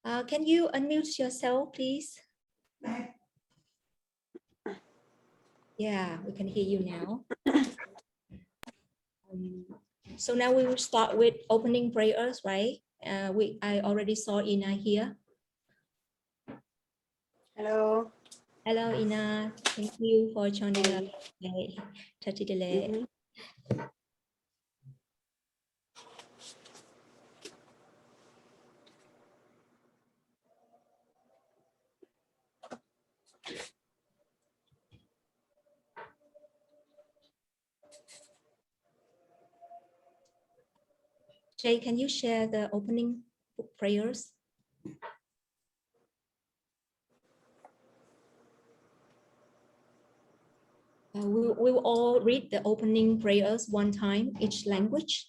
Can you unmute yourself, please? Yeah, we can hear you now. So now we will start with opening prayers, right? I already saw Ina here. Hello. Hello, Ina. Thank you for joining us today. Jay, can you share the opening prayers? We will all read the opening prayers one time, each language.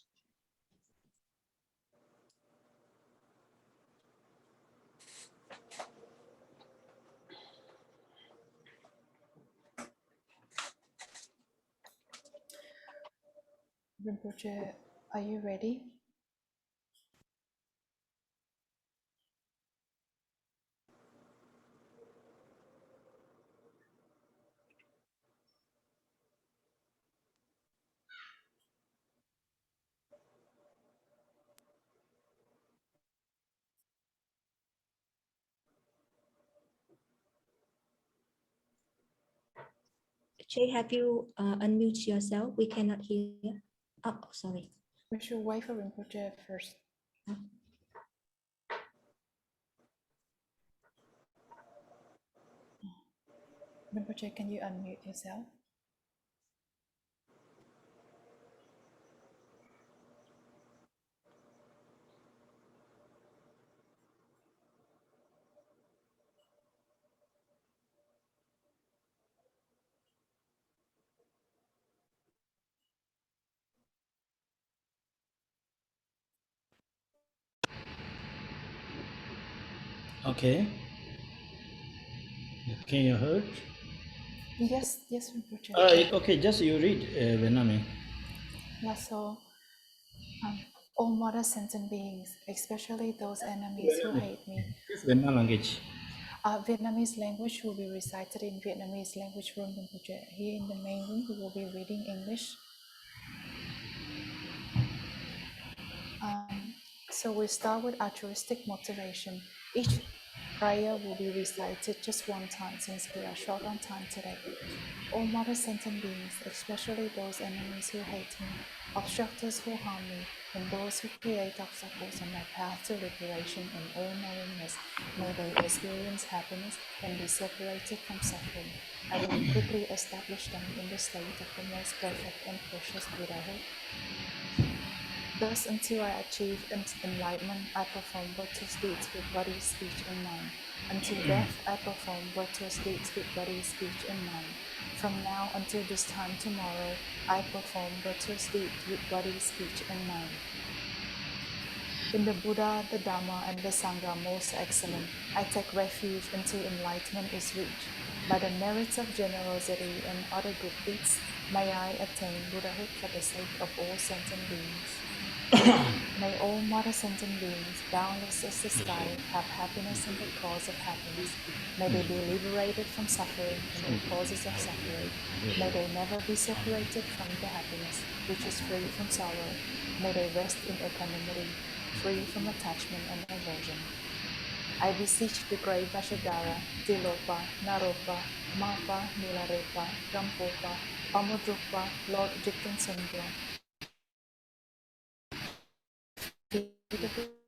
Rinpoche, are you ready? Jay, have you unmute yourself? We cannot hear. Oh, sorry. We should wait for Rinpoche first. Rinpoche, can you unmute yourself? Okay. Can you hear? Yes, Rinpoche. Okay, just you read Vietnamese. Yeah, so, all mother sentient beings, especially those enemies who hate me. Vietnam language. Vietnamese language will be recited in Vietnamese language room, Rinpoche. Here in the main room, we will be reading English. So we start with altruistic motivation. Each prayer will be recited just one time since we are short on time today. All mother sentient beings, especially those enemies who hate me, obstructors who harm me, and those who create obstacles on my path to liberation and all-knowingness, may they experience happiness and be separated from suffering. I will quickly establish them in the state of the most perfect and precious Buddhahood. Thus, until I achieve enlightenment, I perform virtuous deeds with body, speech, and mind. Until death, I perform virtuous deeds with body, speech, and mind. From now until this time tomorrow, I perform virtuous deeds with body, speech, and mind. In the Buddha, the Dhamma, and the Sangha most excellent, I take refuge until enlightenment is reached. By the merits of generosity and other good deeds, may I attain Buddhahood for the sake of all sentient beings. May all mother sentient beings, boundless as the sky, have happiness in the cause of happiness. May they be liberated from suffering and the causes of suffering. May they never be separated from the happiness, which is free from sorrow. May they rest in equanimity, free from attachment and aversion. I beseech the great Vajradhara, Tilopa, Naropa, Mapa, Nilarepa, Gampopa, Mahamudra, Lord Jigten-sumbo, the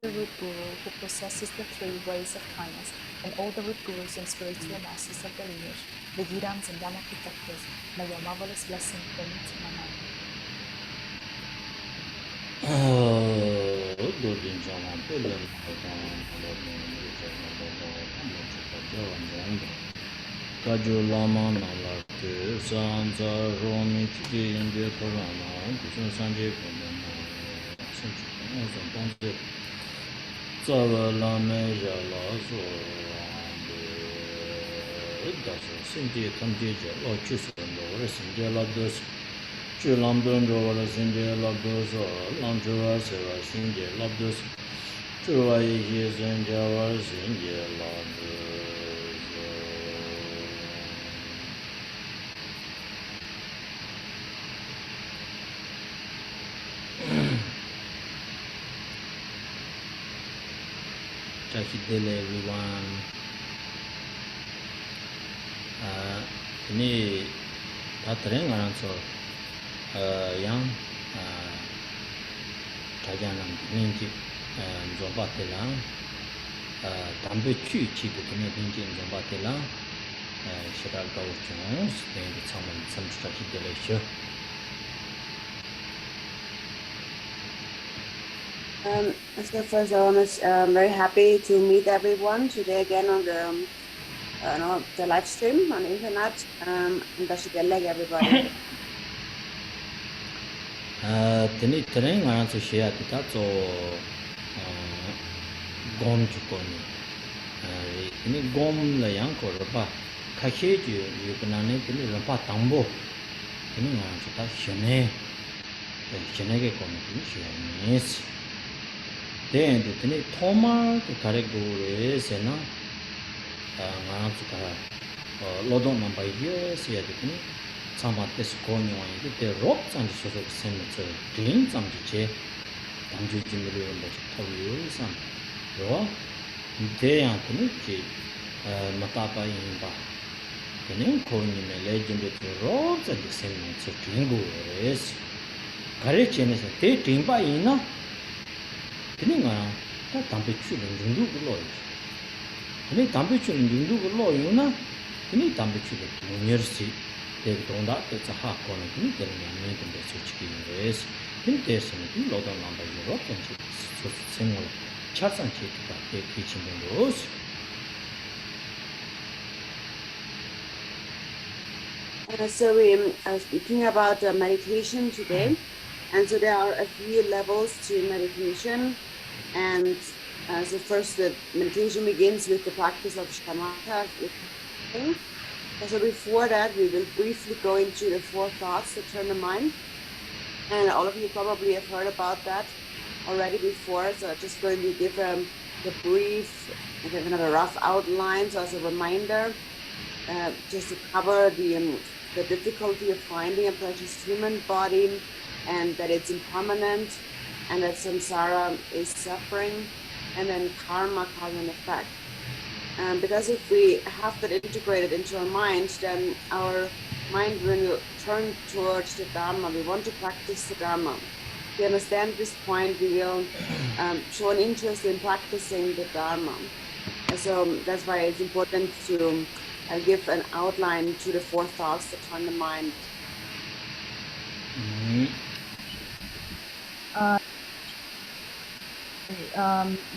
root guru who possesses the three ways of kindness, and all the root gurus and spiritual masters of the lineage, the Yidams and Dhamma protectors, may your marvelous blessing permit my mind. Kajo lama nala ke sanza romi chidi inde korana kusun sanje komona sanji konon sanji zawa lame jala so ande daso sinji tamji je lo chusu ndo ore sinji labdos chu lamdon ro ore sinji labdos lamjuwa sewa sinji labdos 诸位学生家娃心结老子。Hello everyone. Ini patren ngaran so yang kajanam ninji zomba telang dambe chu chi de kene ninji zomba telang shiral gaw chung den chamam samchta hidele sho. So first, I'm very happy to meet everyone today again on the live stream on the internet. And that's good luck, everybody. Teni tereng ngaran so share ta so gom chukoni. Ini gom la yang ko ba ka che ju yu kana ne teni rampa tangbo. Teni ngaran so ta shene ge ko ne shene. Then the Toma to Karegore Sena Nansuka Lodon number years yet some at this corner the rocks and the sort of senator clean some che Tanju Jimmy Toyu some Ro they are Tanuki Matapa in Ba. The name calling in a legend with the rocks and the sentiments of Jingo is Karechin is a dating by Ina. 그니까 다 담배추는 중독을 넣어요. 근데 담배추는 중독을 넣어요나 그니 담배추를 문열시 되게 돈다 때서 하고는 그니 되는 게 근데 솔직히 그래서 근데서는 이 로던 남바이로 கொஞ்சம் 생활 차상 체크가 되게 거스. So we are speaking about meditation today, and so there are a few levels to meditation. And so first, the meditation begins with the practice of shamatha. So before that, we will briefly go into the 4 thoughts that turn the mind. And all of you probably have heard about that already before. So I'm just going to give the brief, kind of a rough outline, so as a reminder, just to cover the difficulty of finding a precious human body, and that it's impermanent, and that samsara is suffering, and then karma cause and effect. Because if we have that integrated into our mind, then our mind will turn towards the Dharma. We want to practice the Dharma. To understand this point, we will show an interest in practicing the Dharma. And so that's why it's important to give an outline to the 4 thoughts that turn the mind.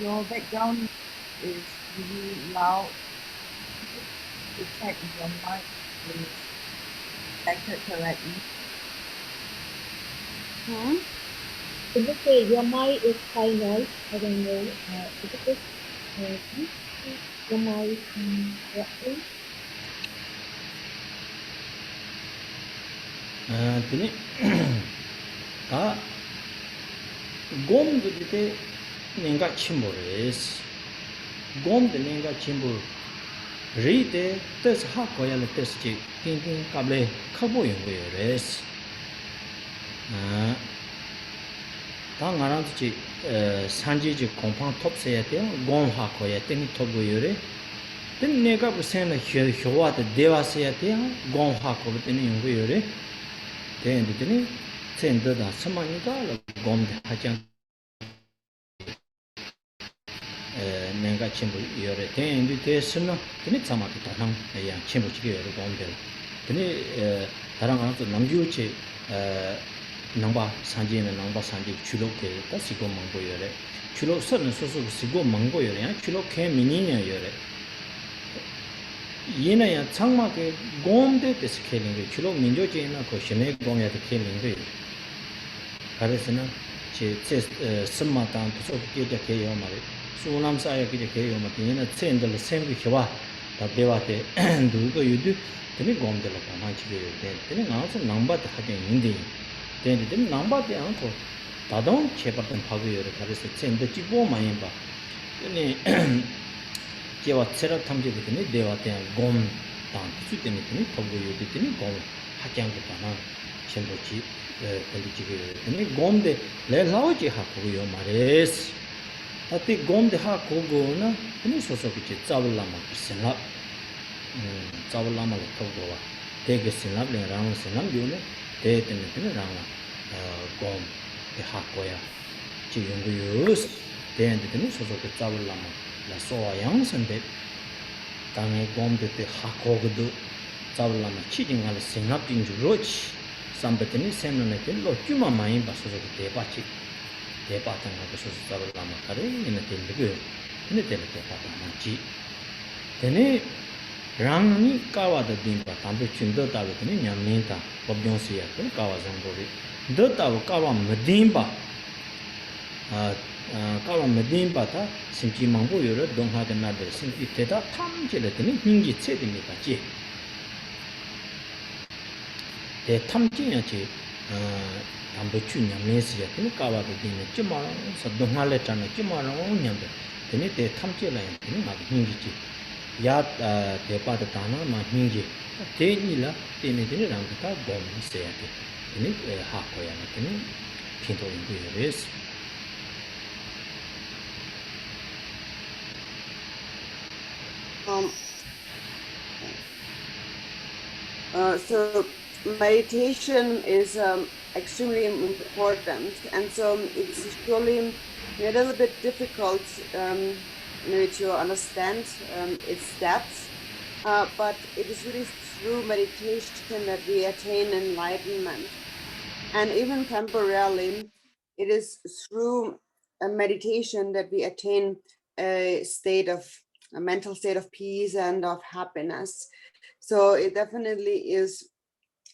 Your background is really loud. To check if your mic is connected correctly. Is it okay? Your mic is high noise. I don't know. Is it please your mic correctly? Tini 다 곰도 이때 내가 침보레스 곰도 내가 침보 리데 뜻 하고야는 뜻이 띵띵 까블레 커보인 거예요레스 당가란지 산지지 공판 톱세야 돼 곰하고야 띵이 톱고요레 된 내가 무슨 효와도 대화세야 돼 곰하고 되는 거예요레 대인들이 센터다 서만이가 곰데 하장 내가 친구 요래 대인들 대스는 근데 자마도 다랑 야 친구 지게 요래 곰데 근데 다른 하나도 남주치 남바 산지는 남바 산지 주로게 다 시고 망고 요래 주로 서는 소소 시고 망고 요래 주로 개 미니냐 요래 얘네야 창막에 곰데 스케일링 게 주로 민족제나 고신의 공야의 스케일링 게 그래서는 제 스마트한 도서기에 개요 말이 수남사에 그게 개요 말이 얘네 센들 생기와 다 대화때 누구 유도 되게 곰들 가만히 지게 되는 나서 남바도 하게 있는데 되는 남바도 않고 다동 제발은 하고요. 그래서 센데 찍고 많이 봐 Tene jewa tsera tamje de tene dewa ten gom dan tsu tene tene tobu yu de tene gom hakyang de tana chenpo chi peli chi tene gom de le lao ji ha ko yo mares. Ati gom de ha ko go na tene so so chi zawul lama sen la zawul lama le tobu wa de ge sen la le rang sen lam yu ne de tene tene rang la gom de ha ko ya chi yung yu de tene so so zawul lama la soa yang sende tangé gom de te hakogudu zawlama chijing ala senap jing roch sambeteni senone te lo kyuma mai baso de te bachi te patanga baso zawlama kare ina te legu ina te te patanga chi tene rangni kawa da dimpa tambe chindo ta de ne nyamenta bobyon sia te kawa zangori do ta kawa medimba kawa medimba ta simchi mangbo yoro dongha de na de simchi teda tamje le tene hingi che de mi ta ji de tamje ya ji tambo chu nyam ne si ya tene kawa de ne chima sa dongha le ta na chima ro nyam de tene de tamje la ya tene ma hingi ji ya de pa de ta na ma hingi de ni la tene tene rang ta bom se ya tene ha ko ya na tene pinto yin de res. So meditation is extremely important, and so it's usually a little bit difficult maybe to understand its depth, but it is really through meditation that we attain enlightenment, and even temporarily, it is through a meditation that we attain a mental state of peace and of happiness. So it definitely is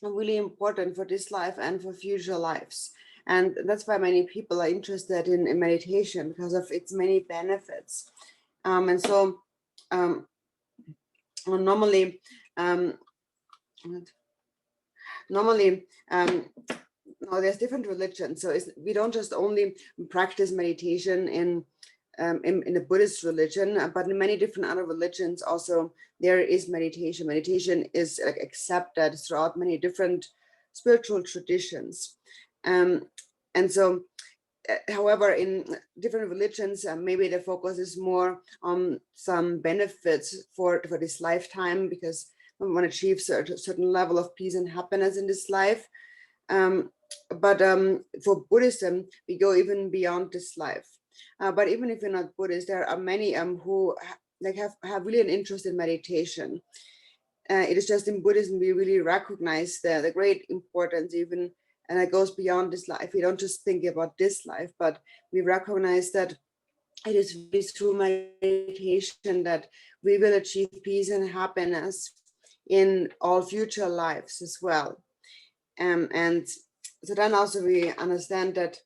really important for this life and for future lives. And that's why many people are interested in meditation, because of its many benefits. And so normally, no, there's different religions. So we don't just only practice meditation in the Buddhist religion, but in many different other religions also there is meditation. Meditation is accepted throughout many different spiritual traditions. And so, however, in different religions, maybe the focus is more on some benefits for this lifetime, because we want to achieve a certain level of peace and happiness in this life. But for Buddhism, we go even beyond this life. But even if you're not Buddhist, there are many who have really an interest in meditation. It is just in Buddhism we really recognize the great importance, even, and it goes beyond this life. We don't just think about this life, but we recognize that it is really through meditation that we will achieve peace and happiness in all future lives as well. And so then also we understand that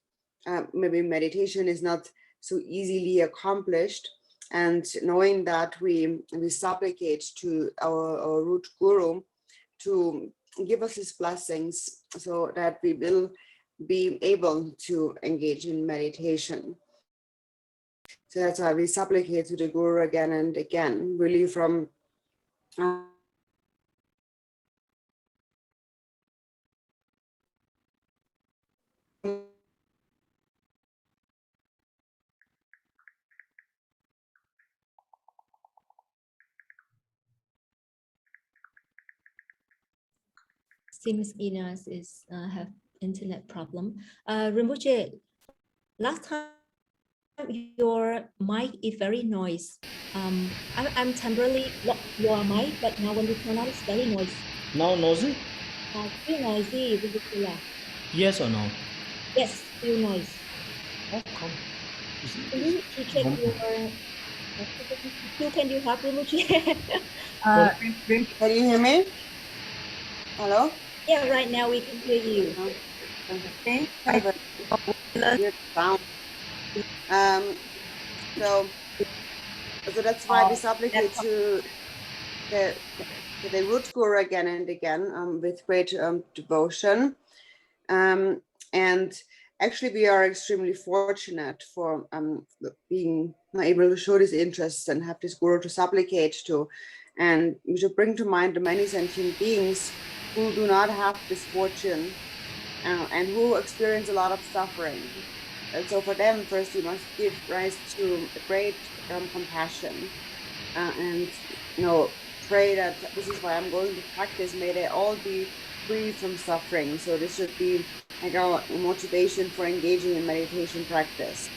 maybe meditation is not so easily accomplished, and knowing that we supplicate to our root guru to give us his blessings so that we will be able to engage in meditation. So that's why we supplicate to the guru again and again, really from Seems Inas is have internet problem. Rinpoche, last time your mic is very noisy. I'm temporarily lock your mic, but now when you turn on, it's very noisy. Now noisy? Still noisy, Rinpoche. Yes or no? Yes, still noisy. How come? Can you check your? Can you help Rinpoche? Can you hear me? Hello? Yeah, right now we can hear you. Okay. I have a weird sound. So that's why we supplicate to the root guru again and again with great devotion. And actually we are extremely fortunate for being able to show this interest and have this guru to supplicate to. And we should bring to mind the many sentient beings who do not have this fortune and who experience a lot of suffering. And so for them, first, we must give rise to a great compassion and pray that this is why I'm going to practice. May they all be free from suffering. So this should be like our motivation for engaging in meditation practice.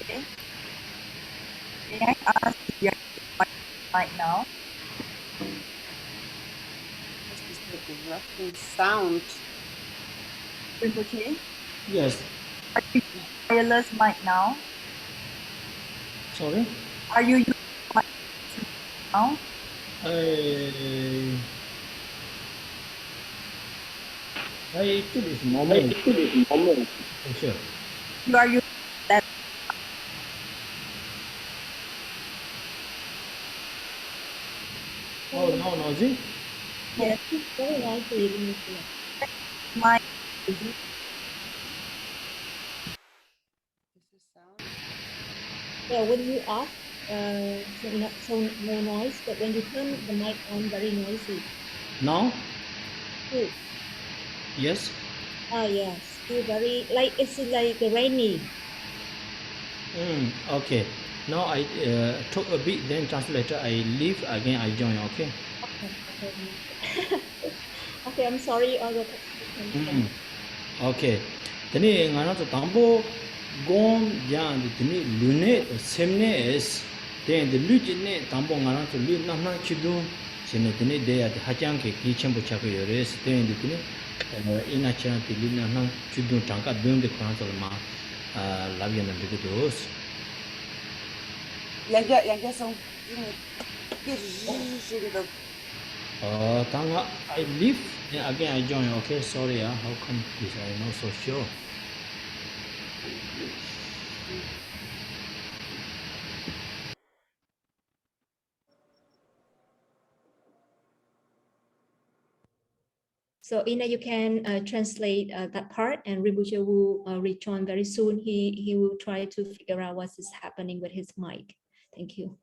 Okay. May I ask if you're right now? This is like a rushing sound. Rinpoche, Yes. are you wireless mic now? Sorry. Are you using mic now? I it is normal. For sure. You are using that. Oh no, Nozi. Yes, Very nicely, Rinpoche. mic. This is sound. Yeah, when you off, no noise, but when you turn the mic on, very noisy. Now? Too. Yes. Yes, still very it's like rainy. Okay. Now I talk a bit, then translator. I leave again. I join. Okay. Okay. Okay, I'm sorry. All the participants. Okay. Tani ngana to tambo gom yang de tani lune semne es. Then the lujine tambo ngana to lu na na chidu. Sene tani de ya de hajang ke ki chenpo chako yores. Then de tani ina chana ti lu na na chidu tangka dung de kwana to ma labya na de dos. Yang song. Tanga I leave, then again I join. Okay, sorry. How come this? I'm not so sure. So Ina, you can translate that part, and Rinpoche will return very soon. He will try to figure out what is happening with his mic. Thank you.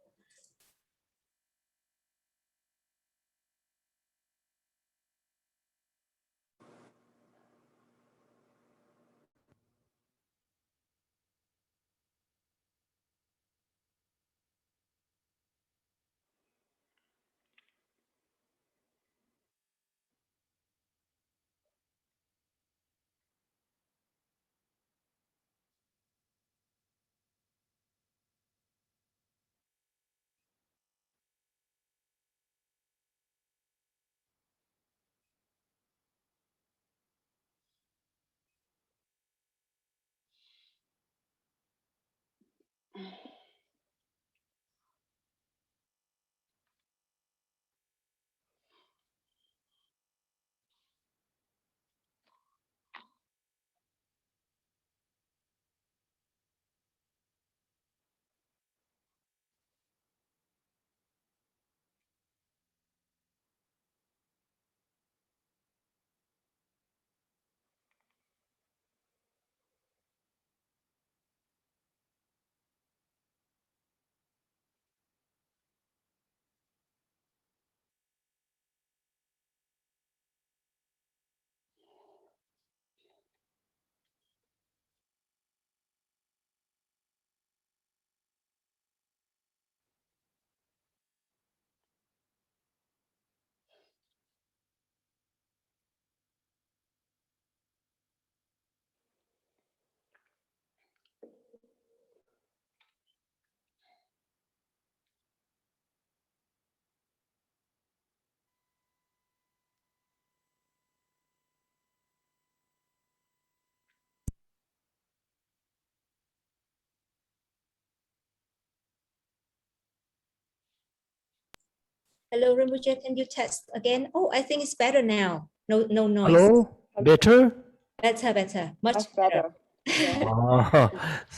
Hello, Rinpoche, can you test again? Oh, I think it's better now. No noise. Hello, better. Better. Much Much better.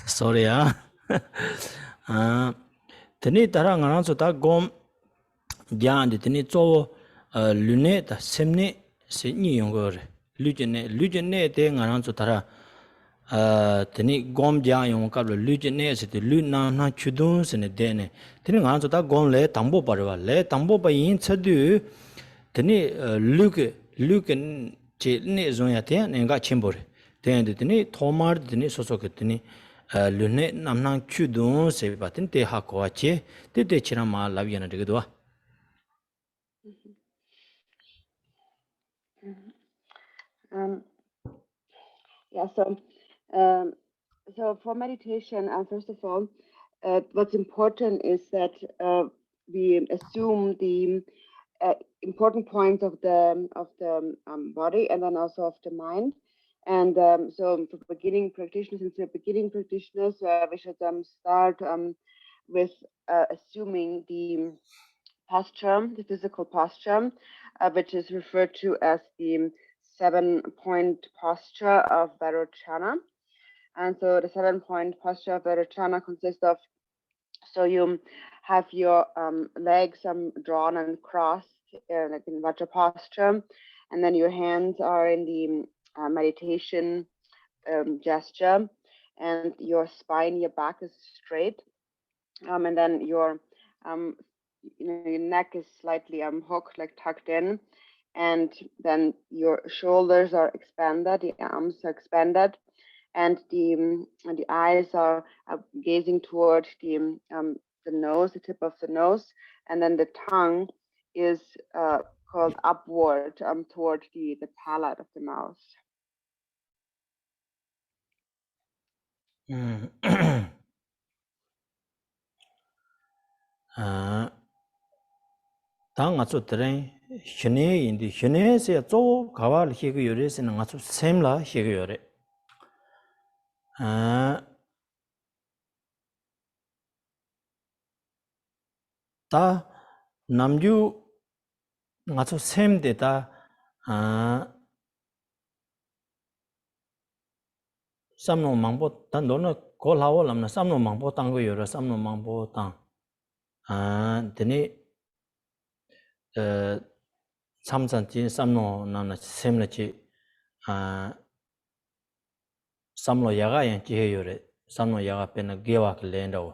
Sorry. Tani tara ngana so ta gom jan de tani zo lune ta semne se ni yong go re. lujene te ngaran so tara teni gom ja yong ka lujene se te lu na chudun se ne de ne teni ngaran so ta gom le tambo parwa le tambo pa yin chadu teni luke che ne zon ya te ne ga chimbore teni teni thomar teni so ke teni lune namnang chudun se ba teni te ha ko che te chira ma labi na de do. Yeah, so for meditation, first of all, what's important is that we assume the important points of the body and then also of the mind. And so for beginning practitioners, we should start with assuming the posture, the physical posture, which is referred to as the 7-point posture of Vairocana. And so the 7-point posture of Vairocana consists of, so you have your legs drawn and crossed like in Vajra posture, and then your hands are in the meditation gesture, and your spine, your back is straight, and then your your neck is slightly hooked, like tucked in, and then your shoulders are expanded, the arms are expanded, and the eyes are gazing toward the nose, the tip of the nose, and then the tongue is called upward toward the palate of the mouth. 다 ngaso tren shne indi shne se zo kawal he ge yore se ngaso semla he ge yore ta namju ngaso sem de ta samno mangbo ta no ko lawo lamna samno mangbo tang ge yore samno mangbo tang deni samsan ji samno na semla ji samlo yaga yang ji he yore samlo yaga pen gewa ke lendo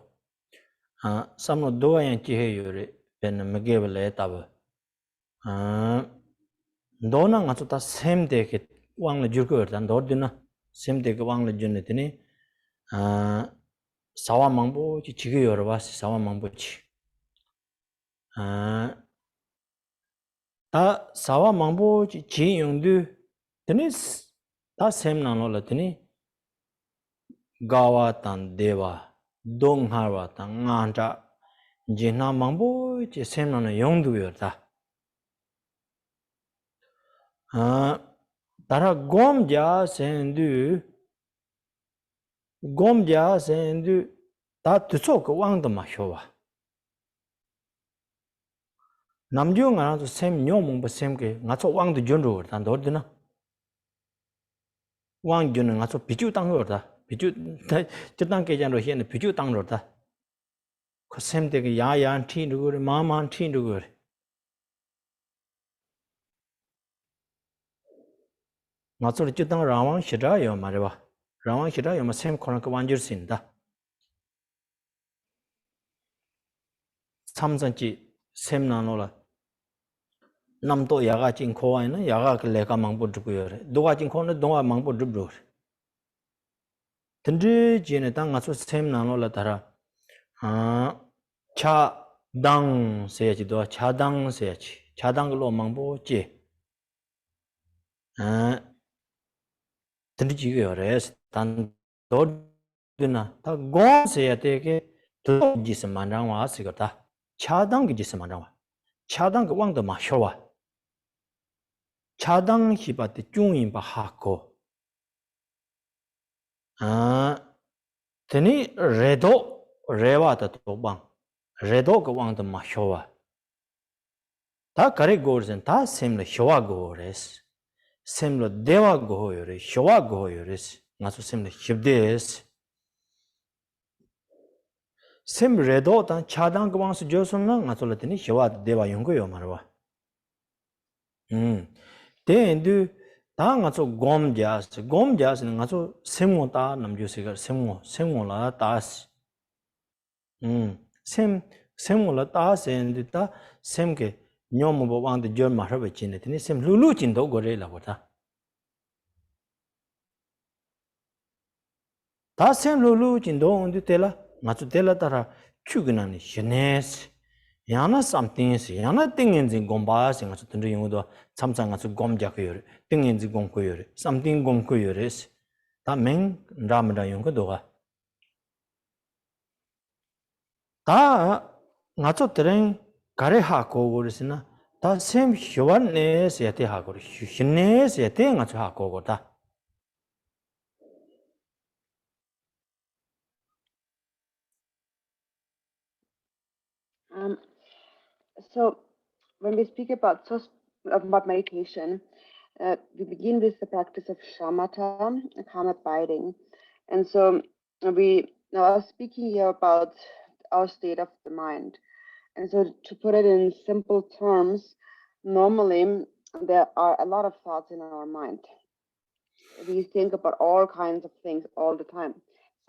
samlo doa yang ji he yore pen megewa le tab dona ngaso ta sem de ke wang le jur dan dor dina sem de ke wang le jun ne sawa mangbo ji ji ge yore ba sawa mangbo ji 다 사와 망보 지 용두 드니스 다 셈나노라 드니 가와 탄 데와 동하와 탄 안자 지나 망보 지 셈나노 용두여다 다라 곰자 센두 다 드소고 왕도 마쇼와 남중 안아서 셈 뇨몽 셈게 나초 왕도 전로 단 더드나 왕주는 나초 비주 땅로다 비주 저단계 전로 현에 비주 땅로다 그 셈되게 야야한 튀르고 마마한 튀르고 나초 저단 라왕 시라요 말이야 라왕 시라요 셈 코나 그 완줄 수 있다 삼선지 셈나노라 남도 야가 진코와는 야가 레가 망보 죽고요. 도가 진코는 도가 망보 죽고. 든지 지네 땅 가서 셈 나눠라 달아. 차당 세지도 차당 세지. 차당글로 망보지. 든지 지고요. 단 도드나 다 고세야 되게 도지스 만랑 와스거다. 차당기 지스 만랑 와. 차당 그 왕도 마셔와. 차당 히바데 중인바 하고 드니 레도 레와다 도방 레도 그 왕도 마쇼와 다 가리 고르zen 다 셈레 쇼와 고레스 셈로 데와 고요레 쇼와 고요레스 나서 셈레 힙데스 셈 레도 단 차당 그 왕스 조선나 나솔 드니 쇼와 데와 용고요 말와 데엔두 다 가서 곰자스 가서 semota 남주시가 sem오라 다스 sem오라 다스인데 다 sem게 녀모보 왕데 저 마르베치네 드니 sem 루루진도 거래라 보다 다 sem 루루진도 온데 tel라 가서 tel라 따라 추근하니 시네스 야나 something스 야나 띵인진 곰바스 가서 든도 용도 참상 가서 곰자고요 띵인진 곰고요 something 곰고요레스 다맹 라마다 용거도가 다 나초 트랭 가레 하고 그러시나 다 셈 효원네스 야테 하고 휴네스 야테 나초 하고 거다 So when we speak about meditation, we begin with the practice of shamatha, calm abiding. And so we now are speaking here about our state of the mind. And so to put it in simple terms, normally there are a lot of thoughts in our mind. We think about all kinds of things all the time.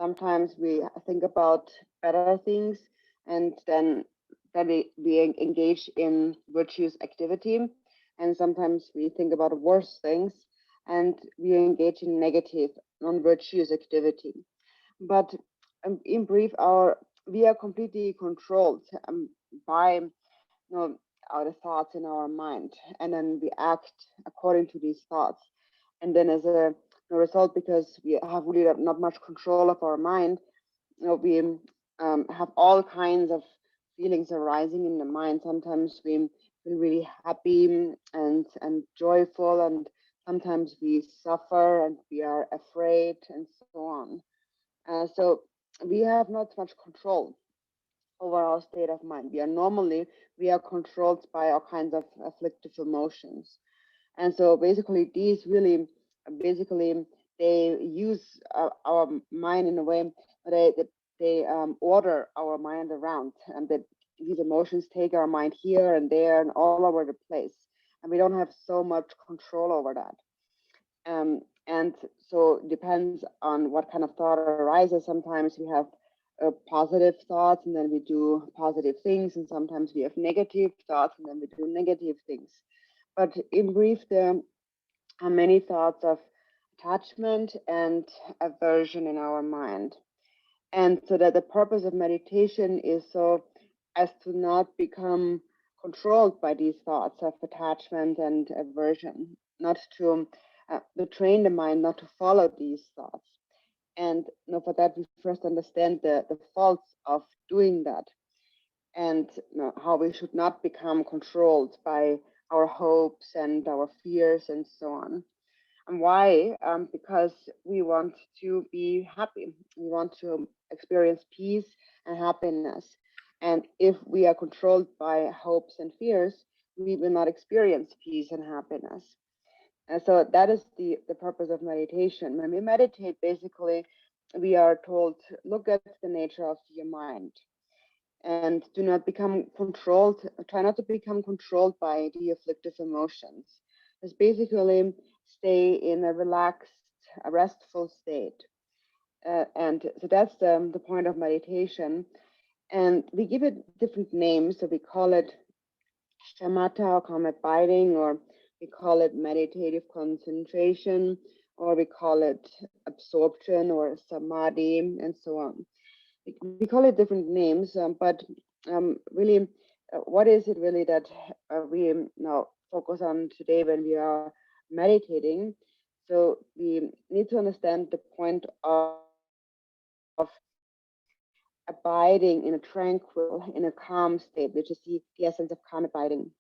Sometimes we think about better things, and then we engage in virtuous activity. And sometimes we think about worse things, and we engage in negative, non-virtuous activity. But in brief, we are completely controlled by the thoughts in our mind, and then we act according to these thoughts. And then as a result, because we have really not much control of our mind, we have all kinds of feelings arising in the mind. Sometimes we feel really happy and joyful, and sometimes we suffer and we are afraid and so on. So we have not much control over our state of mind. We are controlled by all kinds of afflictive emotions. And so basically they use our mind in a way they order our mind around, and that these emotions take our mind here and there and all over the place, and we don't have so much control over that. And so it depends on what kind of thought arises. Sometimes we have positive thoughts, and then we do positive things, and sometimes we have negative thoughts, and then we do negative things. But in brief, there are many thoughts of attachment and aversion in our mind. And so that the purpose of meditation is so as to not become controlled by these thoughts of attachment and aversion, not to train the mind not to follow these thoughts. And for that, we first understand the faults of doing that, and how we should not become controlled by our hopes and our fears and so on. And why? Because we want to be happy. We want to experience peace and happiness. And if we are controlled by hopes and fears, we will not experience peace and happiness. And so that is the purpose of meditation. When we meditate, basically, we are told, look at the nature of your mind and do not become controlled, try not to become controlled by the afflictive emotions. Just basically stay in a relaxed, a restful state. And so that's the point of meditation. And we give it different names. So we call it shamatha, or calm abiding, or we call it meditative concentration, or we call it absorption or samadhi, and so on. We call it different names, but really, what is it really that we now focus on today when we are meditating? So we need to understand the point of abiding in a tranquil, in a calm state, which is the essence of calm abiding.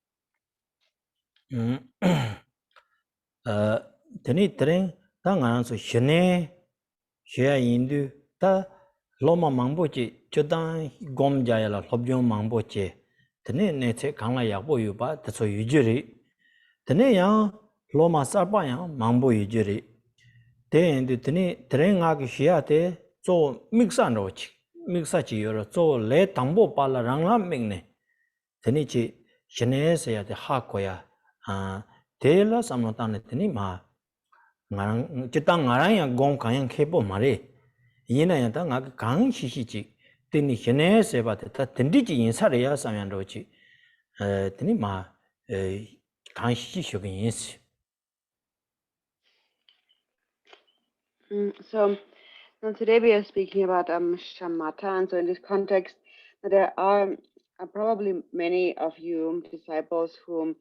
teni tereng ta ngan so shene shya indu ta loma mangbo chi chodan gom jaya la lobjong mangbo che teni ne che kangla yakbo yu ba ta so yujuri teni yang loma sarpa yang mangbo yujuri te indu teni tereng nga ki shya te zo miksa no chi miksa chi yoro zo le tangbo pa la rangla mingne teni chi shene se ya te ha ko ya tela samnotane teni ma ngarang chitang ngarang yang gong kayang kepo mare yina yang ta nga gang shi shi chi tini hene se ba ta tindi ji yin sa re ya sam yang ro chi tini ma gang shi shi shu gen yin si. So now today we are speaking about shamatha, and so in this context, there are probably many of you disciples who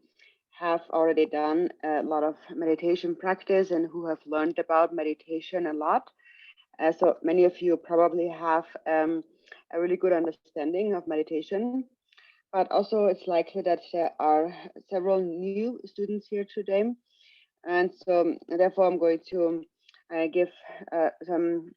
have already done a lot of meditation practice and who have learned about meditation a lot. So many of you probably have a really good understanding of meditation, but also it's likely that there are several new students here today. And so therefore I'm going to give some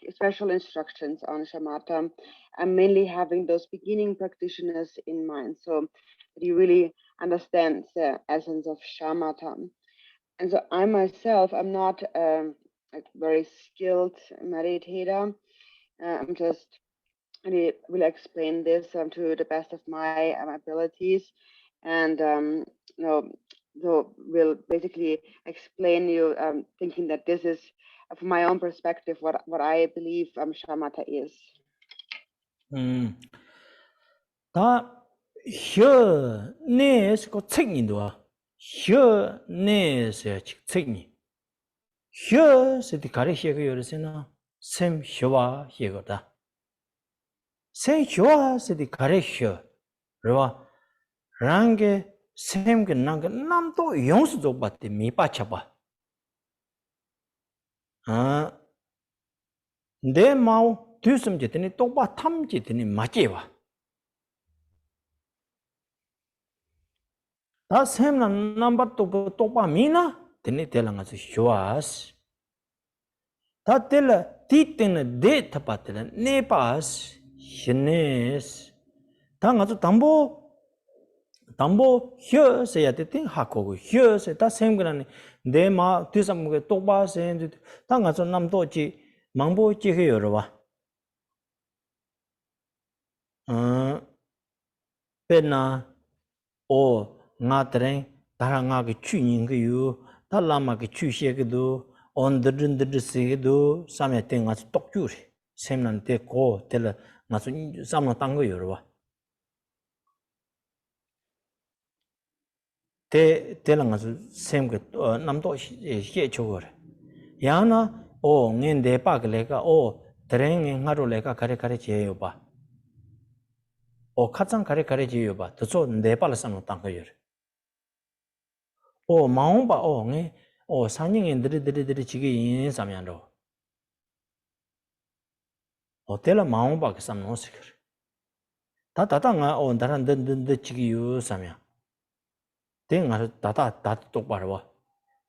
special instructions on shamatha. I'm mainly having those beginning practitioners in mind, so that you really understand the essence of shamatha. And so I myself, I'm not a very skilled meditator. I'm just really will explain this to the best of my abilities, and so we'll basically explain you thinking that this is from my own perspective what I believe shamatha is. 다 혀 내에서 그 책임도 혀 내에서 책임 혀에서 가르치고 요르세나 샘 혀와 혀거다 샘 혀와서 가르쳐 그러와 랑게 샘 그나가 남도 용수도 받대 미빠쳐봐 내 마우 뒤숨지더니 똑바 탐지더니 맞게와 다 샘나 넘버 똑바 미나 드니 telang아서 쇼아스 다 tel라 티테는 데 타파텔 네파스 신네스 당아서 담보 혀세야 되든 하고 혀세 다 샘그라니 내마 뒤삼게 똑바세 당아서 남도지 망보지 해요로 봐 페나 오 나트랭 다랑아게 추닝게요 달라마게 추시게도 온드든드르시게도 삼에 땡아서 똑주리 샘난테 고 텔 나서 삼나 땅거요 봐 telang아서 샘게 남도 해 줘거래 야나 오 녜데 빠글레가 오 드랭에 하루레가 가레가레 제요 봐 오 카짱 가레가레 제요 봐 더소 네발을 삼는 땅거요 오 마음바 오 산행에 드르드르드르 지게 인 삼양로 오 tel라 마음바 그 삼노스 그래 다다다가 오 다란 든든드 지기요 삼양 대가서 다다 똑바로 와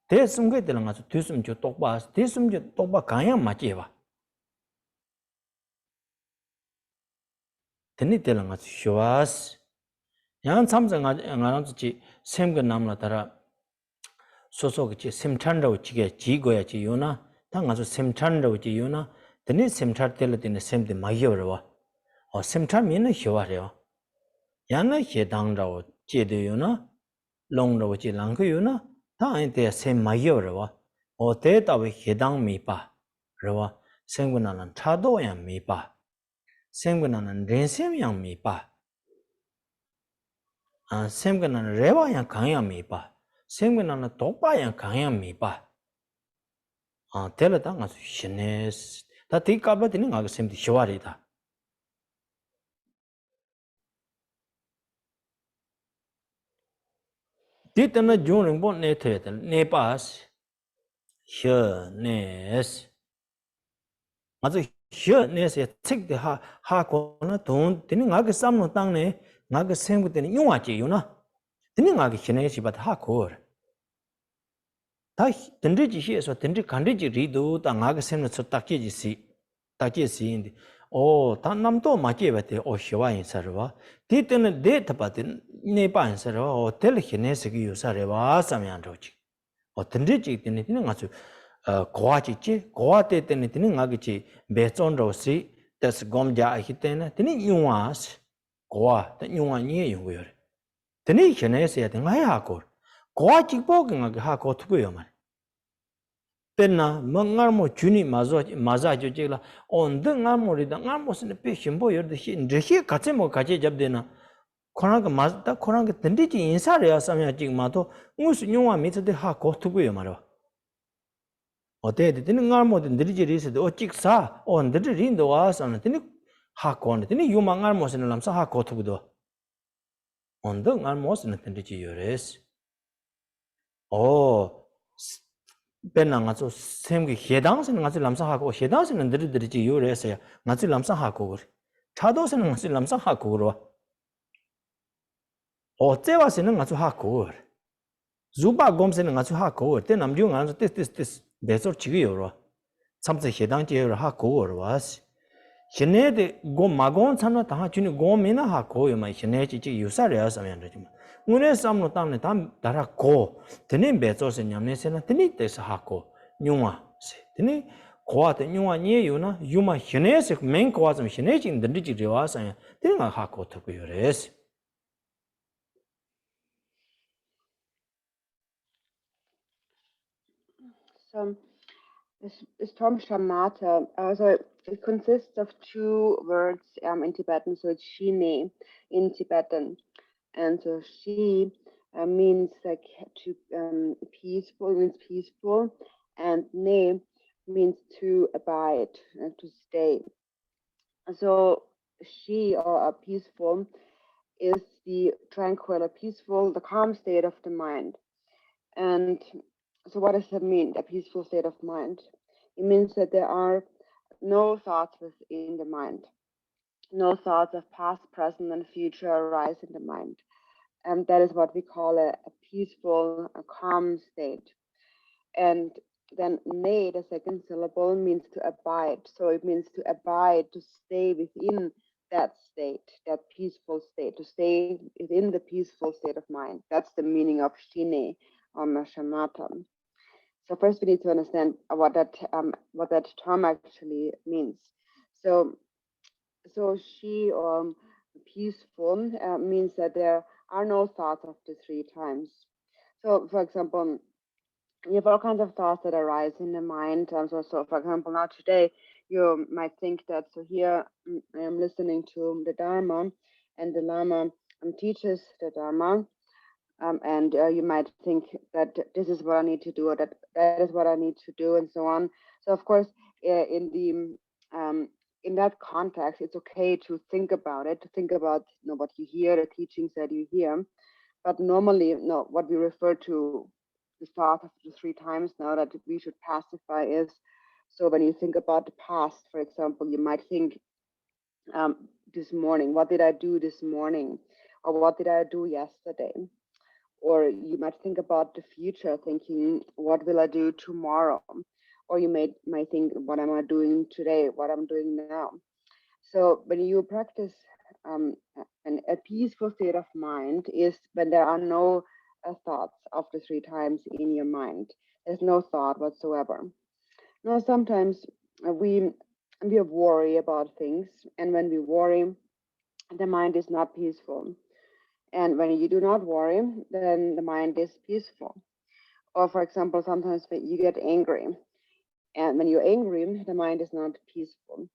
대숨게 들어가서 뒤숨죠 똑바 뒤숨죠 똑바 가야 맞지 봐 드니 들어가서 쇼아스 양 참정아 안한지 샘거 남라 따라 소소그지 샘찬로 지게 지고야지 요나 당가서 샘찬로 지 요나 드니 샘찬 때는 샘데 마이어로 와 샘찬미는 쇼아래요 야나 해당라고 제대요나 롱로 지 랑거요나 다한테 샘 마이어로 와 대답에 해당 미파 그러와 생군하는 차도야 미파 생군하는 렌셈양 미파 생군하는 레와양 강양 미파 생군하는 독바양 강양 미파 텔라당 아주 신네스 다 디까바디는 아가 샘디 쇼아리다 디트나 존링보 네테데 네파스 혀네스 아주 혀네스에 책데 하고나 돈 드는 아가 삼노 땅네 나가 생고 때는 용화지 요나 드는 아가 혀네시 바다 하고 다 든지지 시에서 든지 간지지 리도 땅 아가 생노 딱지지인데 다 남도 맞게 바데 혀와인 서와 디트는 데타바데 네반 서와 텔 혀네스기 요사레와 삼양로지 든지지 때는 아주 고아지지 고아때 때는 되는 아기지 배zon로시 데스 곰자 히테나 되는 용화스 고아 용화니 용고요 되는 현에서야 된 하고 고아지 보긴 하고 두고요 말 Penna mangarmo juni maza jojela on the ngamori the ngamos in the pishimbo yor the hin the he katsemo kaje jabdena koranga mazda koranga tendiji insare asamya jigmato mus nyuwa mitse de ha kotugo maro ote de ngarmo de ndriji ris de ochiksa on the rindo asana tini ha kon tini yuma ngarmo sin lamsa ha kotugo on the ngarmos in tendiji yores oh benna nga so semgi hedangsen nga lamsa ha ko hedangsen ndri ji yores ya nga lamsa ha ko chadosen nga lamsa ha ko ro o tsewasen nga ha ko zuba gomsen nga ha ko te namju nga tis besor chigi yoro samse hedang je ha ko ro was hene de go magon chana ta chuni go mena ha ko yo ma hene chi yusa re asam yan re ngune samno tamne tam dara ko tene besor se nyamne se na tene tes ha ko nyuma se tene ko ate nyuma nye yo na yuma hene se men ko asam hene chi ndri ji re was ya tene nga ha ko to ko yo res. So this term shamatha, so it consists of two words in Tibetan. So it's shine in Tibetan, and so she means like to peaceful, means peaceful, and ne means to abide and to stay. So she or peaceful is the tranquil or peaceful, the calm state of the mind. And so what does that mean, a peaceful state of mind? It means that there are no thoughts within the mind. No thoughts of past, present, and future arise in the mind. And that is what we call a peaceful, a calm state. And then ne, the second syllable, means to abide. So it means to abide, to stay within that state, that peaceful state, to stay within the peaceful state of mind. That's the meaning of shine or shamatha. So first we need to understand what that term actually means. So she or peaceful means that there are no thoughts of the three times. So for example, you have all kinds of thoughts that arise in the mind. So for example, now today you might think that, so here I am listening to the Dharma, and the Lama teaches the Dharma, and you might think that this is what I need to do, or that is what I need to do, and so on. So of course, in that context, it's okay to think about it, to think about what you hear, the teachings that you hear. But normally, no, what we refer to the thought of the three times now that we should pacify is, so when you think about the past, for example, you might think this morning, what did I do this morning? Or what did I do yesterday? Or you might think about the future, thinking, what will I do tomorrow? Or you might think, what am I doing today? What I'm doing now? So when you practice a peaceful state of mind is when there are no thoughts of the three times in your mind. There's no thought whatsoever. Now, sometimes we worry about things, and when we worry, the mind is not peaceful. And when you do not worry, then the mind is peaceful. Or for example, sometimes when you get angry, and when you're angry, the mind is not peaceful.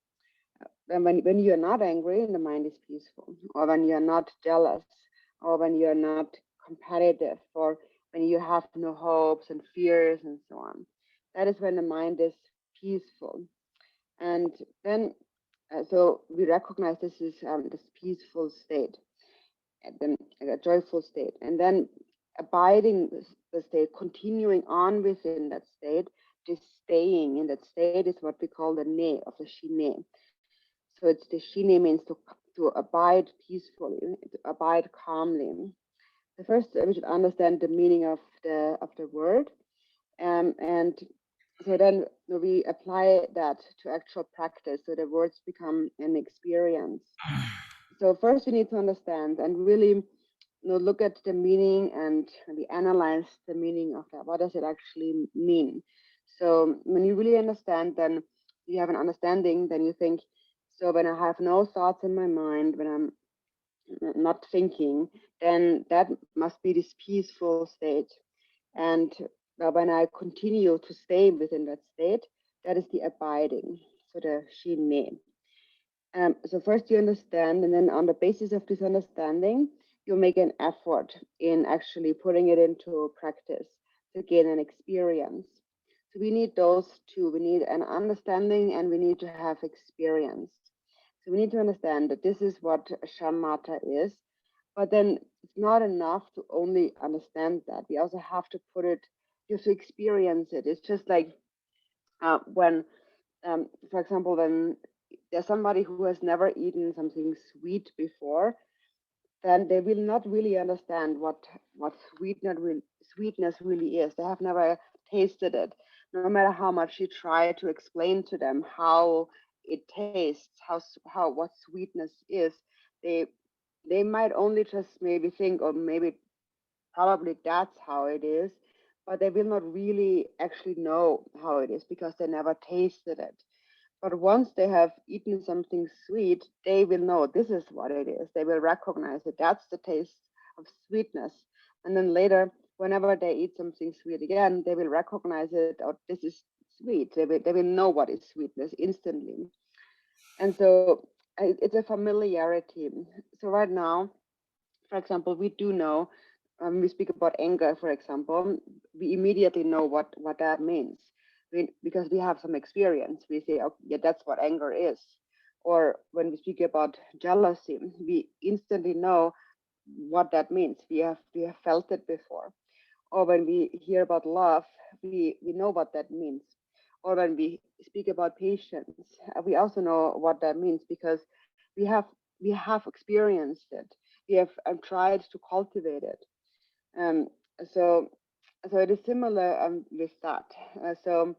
And when you're not angry, the mind is peaceful. Or when you're not jealous, or when you're not competitive, or when you have no hopes and fears and so on. That is when the mind is peaceful. And then, so we recognize this is this peaceful state, and then a joyful state. And then abiding the state, continuing on within that state, just staying in that state is what we call the ne of the shine. So it's the shine means to abide peacefully, to abide calmly. So first, we should understand the meaning of the word, and so then we apply that to actual practice. So the words become an experience. So first, we need to understand and really look at the meaning and we analyze the meaning of that. What does it actually mean? So when you really understand, then you have an understanding, then you think, so when I have no thoughts in my mind, when I'm not thinking, then that must be this peaceful state. And when I continue to stay within that state, that is the abiding, so the Shin Me. So first you understand, and then on the basis of this understanding, you make an effort in actually putting it into practice to gain an experience. So we need those two. We need an understanding and we need to have experience. So we need to understand that this is what shamatha is, but then it's not enough to only understand that. We also have to put it, you have to experience it. It's just like when, for example, when there's somebody who has never eaten something sweet before, then they will not really understand what sweetness really is. They have never tasted it. No matter how much you try to explain to them how it tastes, how what sweetness is, they might only just maybe think, or maybe probably that's how it is, but they will not really actually know how it is because they never tasted it. But once they have eaten something sweet, they will know this is what it is. They will recognize it. That's the taste of sweetness. And then later, whenever they eat something sweet again, they will recognize it. Oh, this is sweet. They will know what is sweetness instantly. And so it's a familiarity. So right now, for example, we do know, we speak about anger, for example, we immediately know what that means. Because we have some experience, we say, okay, yeah, that's what anger is. Or when we speak about jealousy, we instantly know what that means. We have felt it before. Or when we hear about love, we know what that means. Or when we speak about patience, we also know what that means because we have experienced it. We have tried to cultivate it. Um, so it is similar with that. So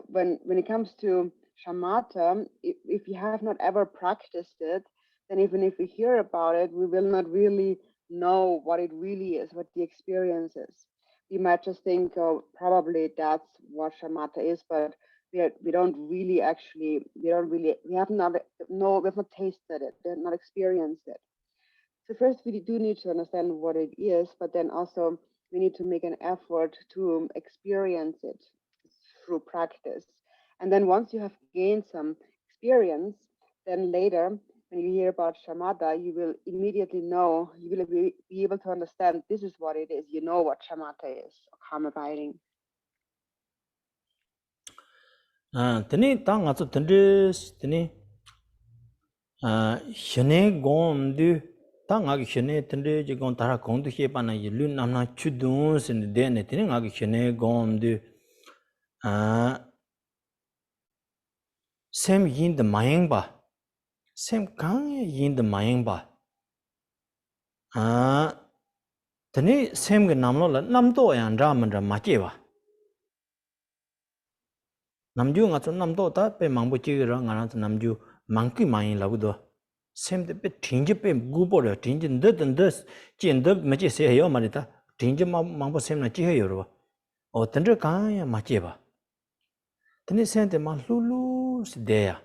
when it comes to shamatha, if you have not ever practiced it, then even if we hear about it, we will not really know what it really is, what the experience is. We might just think, oh, probably that's what shamatha is, but we don't really actually, we have not tasted it, we have not experienced it. So first we do need to understand what it is, but then also we need to make an effort to experience it through practice. And then once you have gained some experience, then later when you hear about shamatha, you will immediately know, you will be able to understand this is what it is. You know what shamatha is, or calm abiding. Tene ta nga tsu tende tene shene gomdu ta nga ki shene tende je gon tara gomdu xepa na yi lu namna chudun sin de ne tene nga ki shene gomdu sem yin de mayeng ba sem kang yin de mayeng ba tene sem ge namlo la namdo yang ra man ra ma che ba namju nga tsu namdo ta pe mangbo che ge ra nga na tsu namju mangki mayeng la gu do sem de pe tinje pe gu bo le tinje de de jin de ma che se yo ma ni ta tinje mangbo sem na che yo ro o tende ka ya ma che ba tene sem de ma lu lu si de ya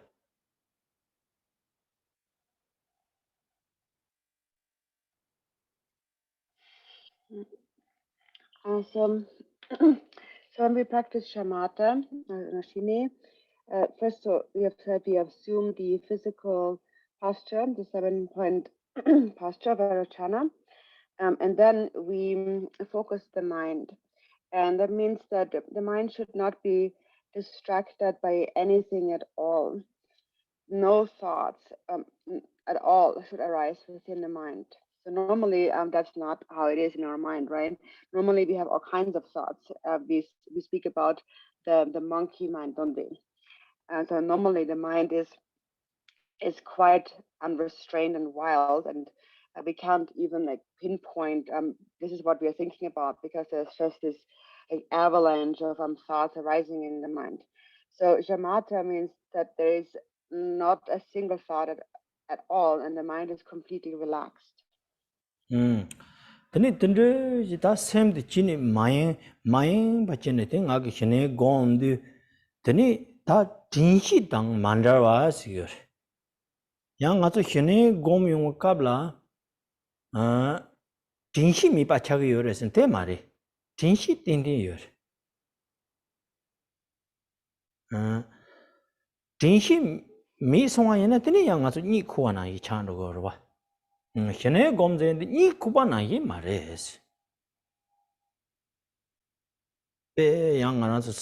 So when we practice shamatha, nashini, first we assume the physical posture, the 7-point posture of Varachana, and then we focus the mind. And that means that the mind should not be distracted by anything at all. No thoughts at all should arise within the mind. So normally that's not how it is in our mind, right? Normally we have all kinds of thoughts. We speak about the monkey mind, don't we? And so normally the mind is quite unrestrained and wild, and we can't even like pinpoint this is what we are thinking about because there's just this like avalanche of thoughts arising in the mind. So shamatha means that there is not a single thought at all, and the mind is completely relaxed. tene tende ji ta sem de chini mayeng ba chene te nga ki shene gom de tene ta tinshi dang mandar wa sigur yang nga to shene gom yung kabla tinshi mi pa chag yor sen te mare tinshi tin yor 진시 미송아에는 되는 양아서 니 쿠아나 이 찬도 거봐. 현에 검제인데 니 쿠바나 이 말해스. 배 양아나서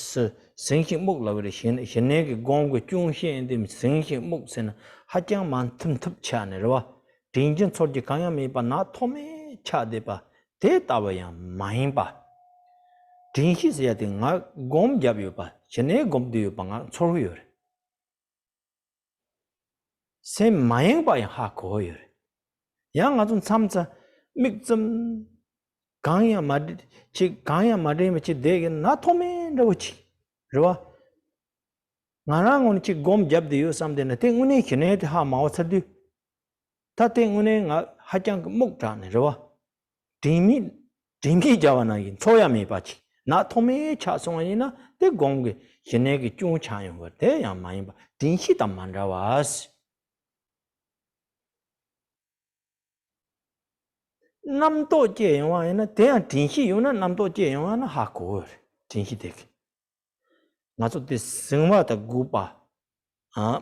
생식 목라 그래 현에 공고 중시인데 생식 목세는 하장만 틈틈치 않으러 진진 솔직 강야미 바나 토메 차대바 대답이야 많이 봐. 진시스야 된가 곰 잡여 봐. 현에 곰도 방아 소리요. 세 마행 바야 하고요. 양 아주 참자 믹좀 강야 마디 치 강야 마디면 치 되게 나 토메라고 치. 그러와 나랑 오늘 치 곰 잡디요 삼데나 땡운에 기네트 하 마우서디 다 땡운에 나 하장 목자네 그러와 디미 자와나긴 초야미 바치 나 토메 차송아니나 데 곰게 기네기 쭉 차요 거대 야 많이 봐 딘시다 만라와스 남도 제용아에는 대한 진시 요는 남도 제용아는 하고 진시되게 맞아 그 생마다 구바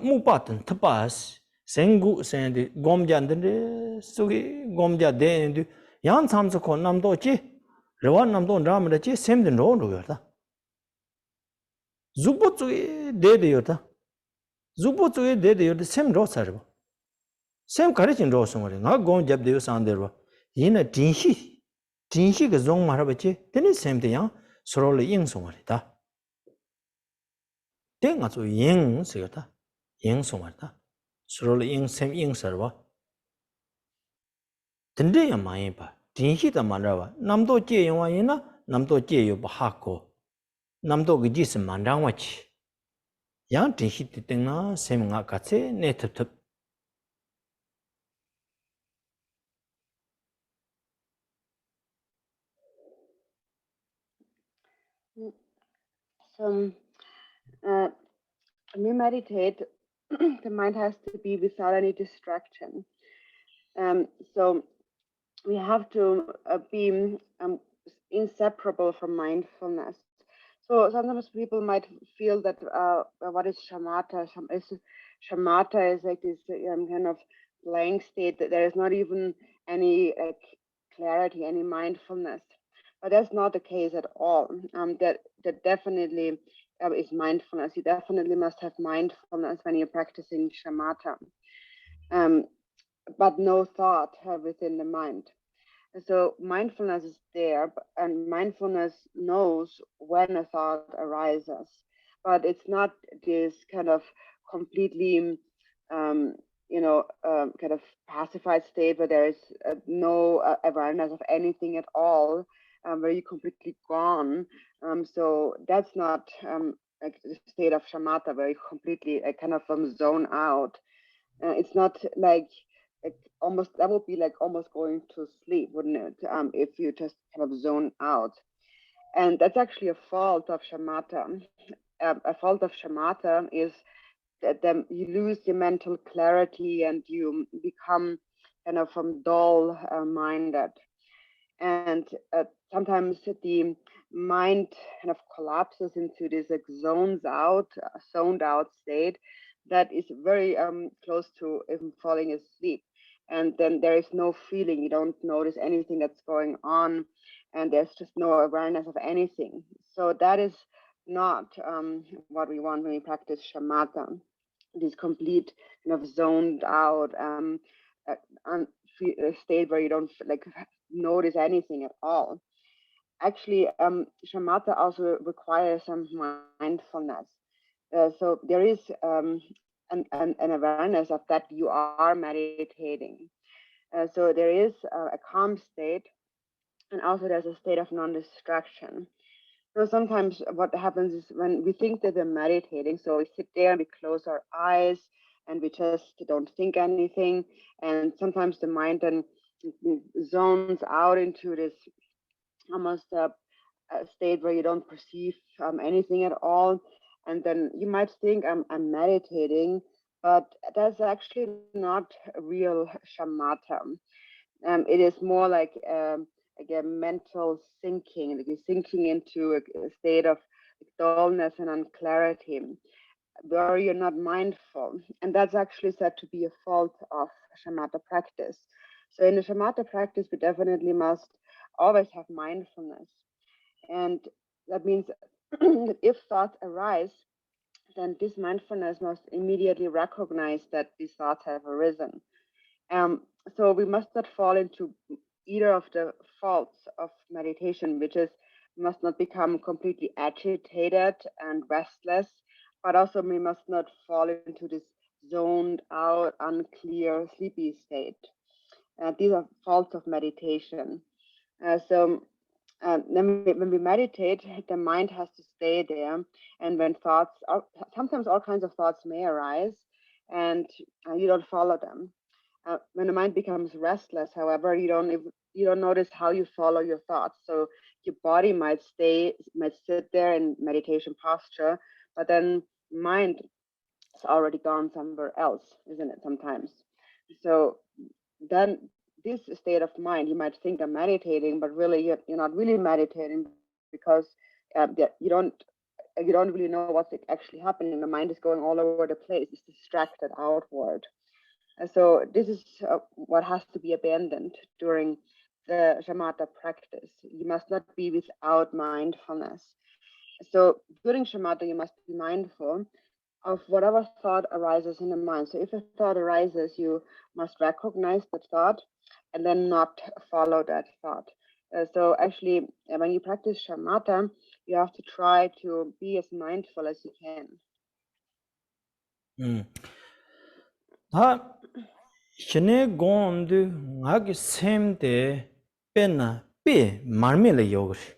무바든 특바스 생구 생데 곰잔데 속에 곰자 되는데 양 참석고 남도 제 러완 남도 라면데 제 샘데 노로요다 주보쪽에 대대요다 주보쪽에 대대요다 샘 로사르 샘 가르친 로송을 나 곰잡대요 산데로 이나 진시 그 종 말아봤지 되는 셈대야 서로를 인송하리다 땡아서 인서다 인송하다 서로를 인셈 인서와 근데야 많이 봐 진시다 말아봐 남도 제용아이나 남도 제요 하고 남도 그 짓은 만장와치 양 진시 땡나 셈가 같이 네트트 So when we meditate, the mind has to be without any distraction. So we have to be inseparable from mindfulness. So sometimes people might feel that what is shamatha? Shamatha is like this kind of blank state that there is not even any clarity, any mindfulness. But that's not the case at all. That definitely is mindfulness. You definitely must have mindfulness when you're practicing shamatha, but no thought within the mind. So mindfulness is there, and mindfulness knows when a thought arises, but it's not this kind of completely, kind of pacified state where there is no awareness of anything at all, where you're completely gone. So that's not like the state of shamatha, where you completely kind of zone out. It's not like almost, that would be like almost going to sleep, wouldn't it? If you just kind of zone out. And that's actually a fault of shamatha. A fault of shamatha is that you lose your mental clarity and you become kind of dull minded. And sometimes the mind kind of collapses into this like zoned out state that is very close to even falling asleep. And then there is no feeling, you don't notice anything that's going on, and there's just no awareness of anything. So that is not what we want when we practice shamatha, this complete kind of zoned out state where you don't like notice anything at all. Actually, shamatha also requires some mindfulness. So there is an awareness of that you are meditating. So there is a calm state, and also there's a state of non-distraction. So sometimes what happens is when we think that we're meditating, so we sit there and we close our eyes and we just don't think anything. And sometimes the mind then zones out into this almost a state where you don't perceive anything at all. And then you might think I'm meditating, but that's actually not real shamatha. It is more like a mental sinking, like you're sinking into a state of dullness and unclarity. where you're not mindful. And that's actually said to be a fault of shamatha practice. So in the shamatha practice, we definitely must always have mindfulness. And that means that if thoughts arise, then this mindfulness must immediately recognize that these thoughts have arisen. So we must not fall into either of the faults of meditation, which is we must not become completely agitated and restless, but also we must not fall into this zoned out, unclear, sleepy state. These are faults of meditation. Then when we meditate, the mind has to stay there. And when thoughts, sometimes all kinds of thoughts may arise, and you don't follow them. When the mind becomes restless, however, you don't notice how you follow your thoughts. So your body might sit there in meditation posture, but then mind is already gone somewhere else, isn't it? Sometimes. So then this state of mind, you might think I'm meditating, but really you're not really meditating, because you don't really know what's actually happening. The mind is going all over the place. It's distracted outward. And so this is what has to be abandoned during the shamatha practice. You must not be without mindfulness. So during shamatha, you must be mindful of whatever thought arises in the mind. So if a thought arises, you must recognize the thought and then not follow that thought. So actually, when you practice shamatha, you have to try to be as mindful as you can. Shine gondu ngagi semde pena pe marmele yogri.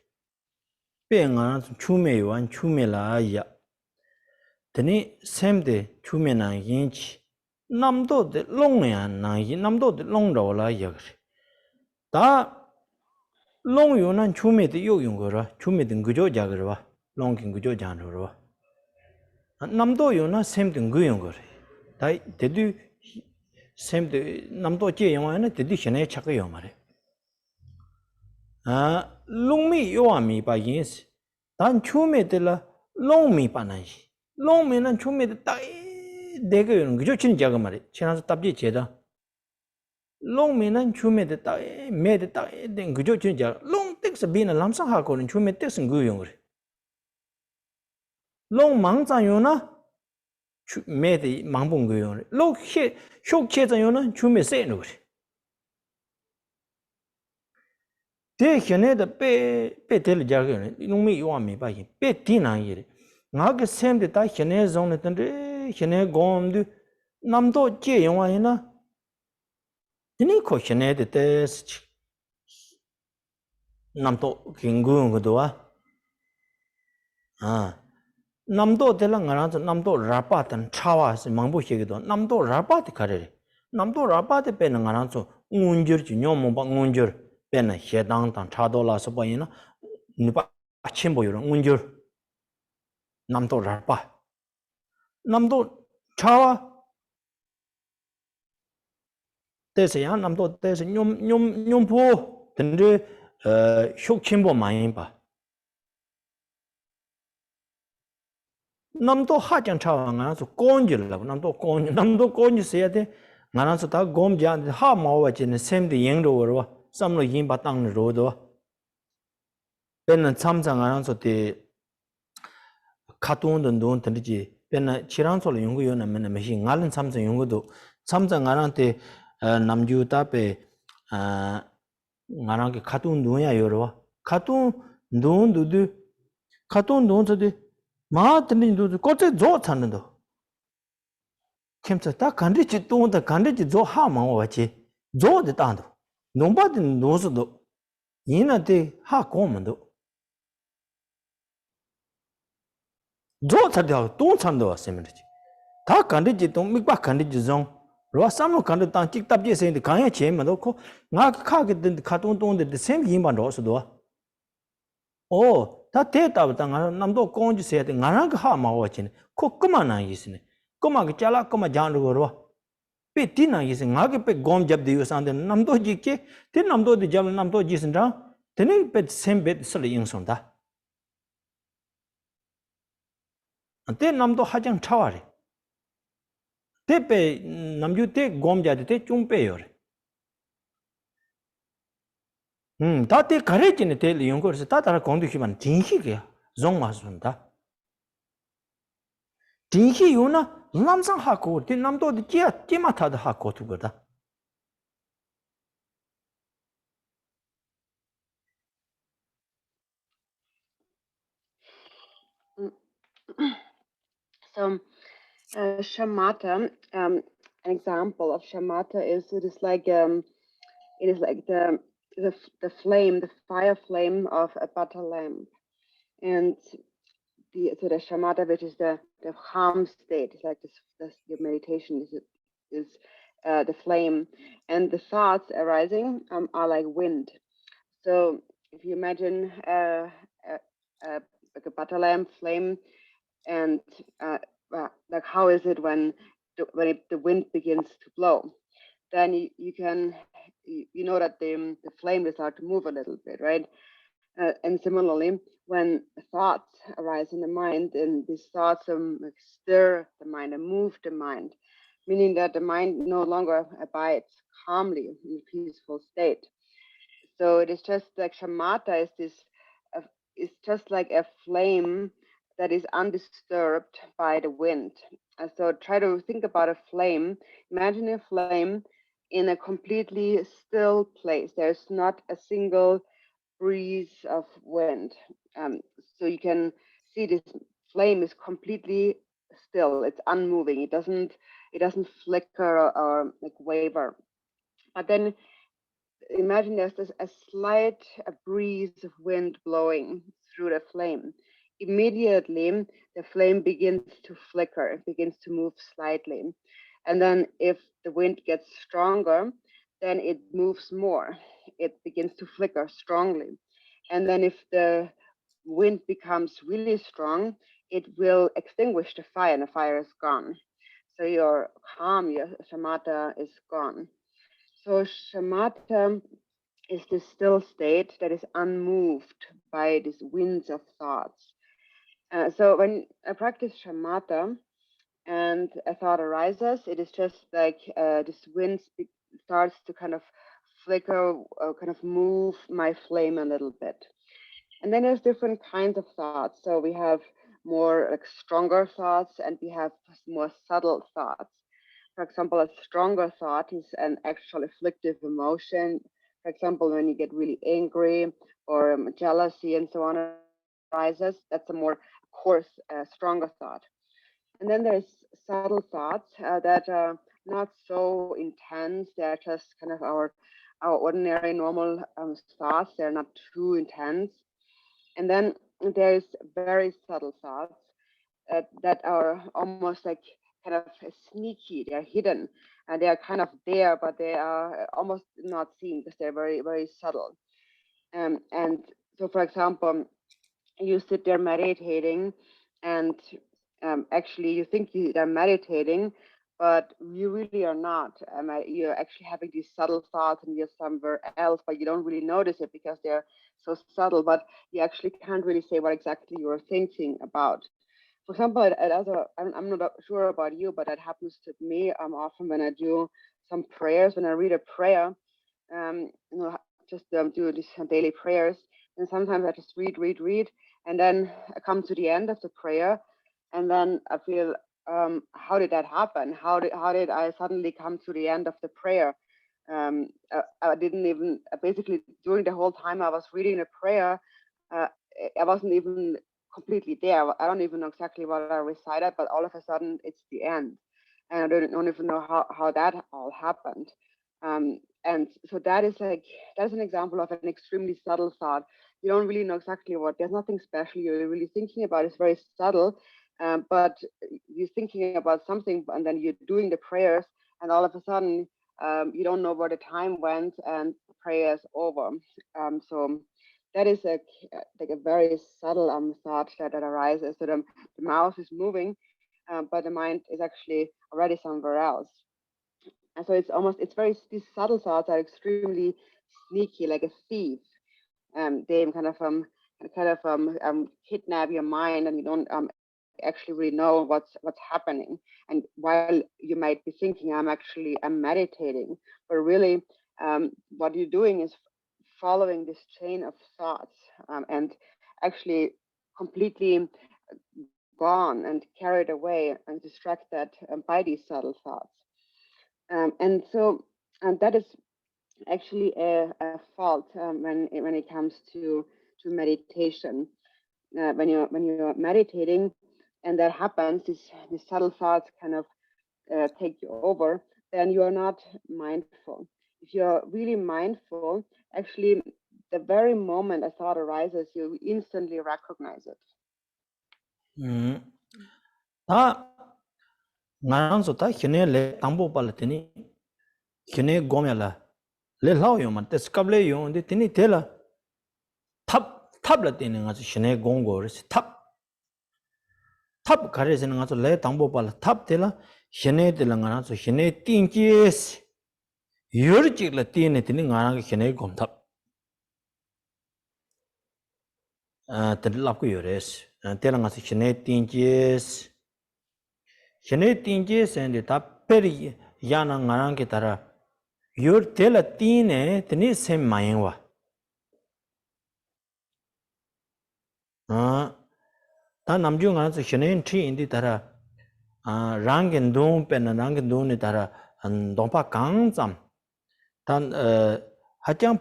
Pe ngana chume yuan chume la ya. Tani semde chume na yinchi. Namdo de long ya na yin, namdo de long ro la yagri. Da long yunan chume de yo yung gora, chume de ngujo jagri wa, long kin ngujo janro wa. Namdo yunan semde ngu yung gori. Da dedu semde namdo je yung wa na dedu shine chaka yung mare. Long mi yo mi pa yins. Dan chume de la long mi pa nan shi. Long mi nan chume de ta dega yung ngujo chin jaga mare. Chinasa tabji cheda. Long mi nan chume de ta me de ta de ngujo chin jaga. Long tek sa bi na lamsang ha ko nan chume tek sa ngu yung re. Long mang zang yung na me de mang bung ngu yung re. Long shok che zang yung na chume se nu re. Te xene de pe tel jaga yung re. Long mi yuwa mi pa yin. Pe ti na yi re. Nga ke sem de ta xene zong ne tan re. Xene gom du namdo je yung wa yin na. Tini ko xene de te si chi. Namdo kingu yung kudu wa. Namdo de la nga rang namdo rapa tan chawa si mangbo xe kido. Namdo rapa de kare re. Namdo rapa de pe na nga rang ngunjur chi nyo mungpa ngunjur. Pe na xe dang tang chado la sopa yin na. Nipa chenpo yu rang ngunjur. Namdo rapa. Namdo chawa. Tese yang namdo tese nyom po. Tende shok chenpo ma yin pa. Namdo hajang chawa nga rang konji la. Namdo konji seya de. Nga rang ta gom jang de ha mawa che ne sem de yeng ro warwa. Samlo yin pa tang ne ro do. Pena tsamza nga rang de katun don don tende ji. Pena chirang so la yungu yo na mena meshi ngalin tsamza yungu do. Tsamza nga rang de namju ta pe nga rang ke katun don ya yorwa. Katun don do do. Katun don so de maa tende do kote zo tsan do. Kemsa ta kandri chi don ta kandri chi zo ha ma wa chi. Zo de ta do. Nomba de no so do. Yina de ha ko ma do. Zo tsa de don tsan do se me chi. Ta kandri chi don mi ba kandri chi zong. Ro samno kandri ta chik tab je se de kan ya che ma do ko nga ka ge de ka don don de sem yin ba ro so do. Ta te ta ta nga namdo konji se de nga rang ha ma wa chi ne. Ko kuma na yi se ne. Kuma ke chala kuma jan ro ro. Pe ti na yi se nga ke pe gom jab de yu san de namdo ji ke te namdo de jab namdo ji sin ra. Tene pe sem be sal yin son da. 때 남도 하장 차와래. 때배 남주 때 곰자데 때 쫑빼요래. 다때 가래지네 때 용거서 다다라 공도기만 딩히게 종마선다. 딩히 요나 남상 하고 때 남도 찌야 찌마타다 하고 두거다. So shamatha, an example of shamatha is it is like the flame, the fire flame of a butter lamp, and the shamatha, which is the calm state, is like this your meditation is the flame, and the thoughts arising are like wind. So if you imagine like a butter lamp flame, and like how is it when the wind begins to blow, then you can know that the flame will start to move a little bit, right? And similarly, when thoughts arise in the mind, and these thoughts like stir the mind and move the mind, meaning that the mind no longer abides calmly in a peaceful state. So it is just like shamatha is just like a flame that is undisturbed by the wind. So try to think about a flame. Imagine a flame in a completely still place. There's not a single breeze of wind. So you can see this flame is completely still. It's unmoving. It doesn't flicker or like waver. But then imagine there's a slight breeze of wind blowing through the flame. Immediately, the flame begins to flicker. It begins to move slightly. And then if the wind gets stronger, then it moves more. It begins to flicker strongly. And then if the wind becomes really strong, it will extinguish the fire, and the fire is gone. So your calm, your shamatha is gone. So shamatha is the still state that is unmoved by these winds of thoughts. So when I practice shamatha and a thought arises, it is just like this wind starts to kind of flicker, kind of move my flame a little bit. And then there's different kinds of thoughts. So we have more like stronger thoughts, and we have more subtle thoughts. For example, a stronger thought is an actual afflictive emotion. For example, when you get really angry or jealousy and so on arises, that's a more coarse, stronger thought. And then there's subtle thoughts that are not so intense. They're just kind of our ordinary, normal thoughts. They're not too intense. And then there's very subtle thoughts that are almost like kind of sneaky. They're hidden, and they are kind of there, but they are almost not seen because they're very, very subtle. And so, for example, you sit there meditating, and actually you think you're meditating, but you really are not. You're actually having these subtle thoughts, and you're somewhere else, but you don't really notice it because they're so subtle. But you actually can't really say what exactly you're thinking about. For example, I'm not sure about you, but that happens to me often when I do some prayers. When I read a prayer, just do these daily prayers, and sometimes I just read, and then I come to the end of the prayer, and then I feel, how did that happen? How did I suddenly come to the end of the prayer? I didn't even, basically during the whole time I was reading the prayer, I wasn't even completely there. I don't even know exactly what I recited, but all of a sudden it's the end, and I don't even know how that all happened. And so that's an example of an extremely subtle thought. You don't really know exactly there's nothing special you're really thinking about. It's very subtle, but you're thinking about something, and then you're doing the prayers, and all of a sudden you don't know where the time went, and the prayer is over. So that is like a very subtle thought that arises. So the mouth is moving, but the mind is actually already somewhere else. And so these subtle thoughts are extremely sneaky, like a thief. They kind of kidnap your mind, and you don't actually really know what's happening. And while you might be thinking, I'm meditating, but really what you're doing is following this chain of thoughts and actually completely gone and carried away and distracted by these subtle thoughts. And that is actually a fault when it comes to meditation. When you're meditating and that happens, these subtle thoughts kind of take you over, then you are not mindful. If you're really mindful, actually the very moment a thought arises, you instantly recognize it. 다 나랑서 다 희네 레 담보 발라티니 희네 고메라 레 라오요만 테스카블레 요인데 티니 텔라 탑라 때는 가서 희네 공고르스 탑 가르스는 가서 레 담보 발라 탑 텔라 희네 텔라 가서 희네 띵지스 요르직라 티네 티니 가랑 희네 곰탑 텔라고 요레스 텔라 가서 희네 띵지스 희네 띵지스 엔데 탑 페리 야나 가랑 게 따라 yor tela tine tini sem mayengwa ta namju nga so shenen tri indi tara rangin dong pen rangin dong ni tara dongpa kang zam tan hachang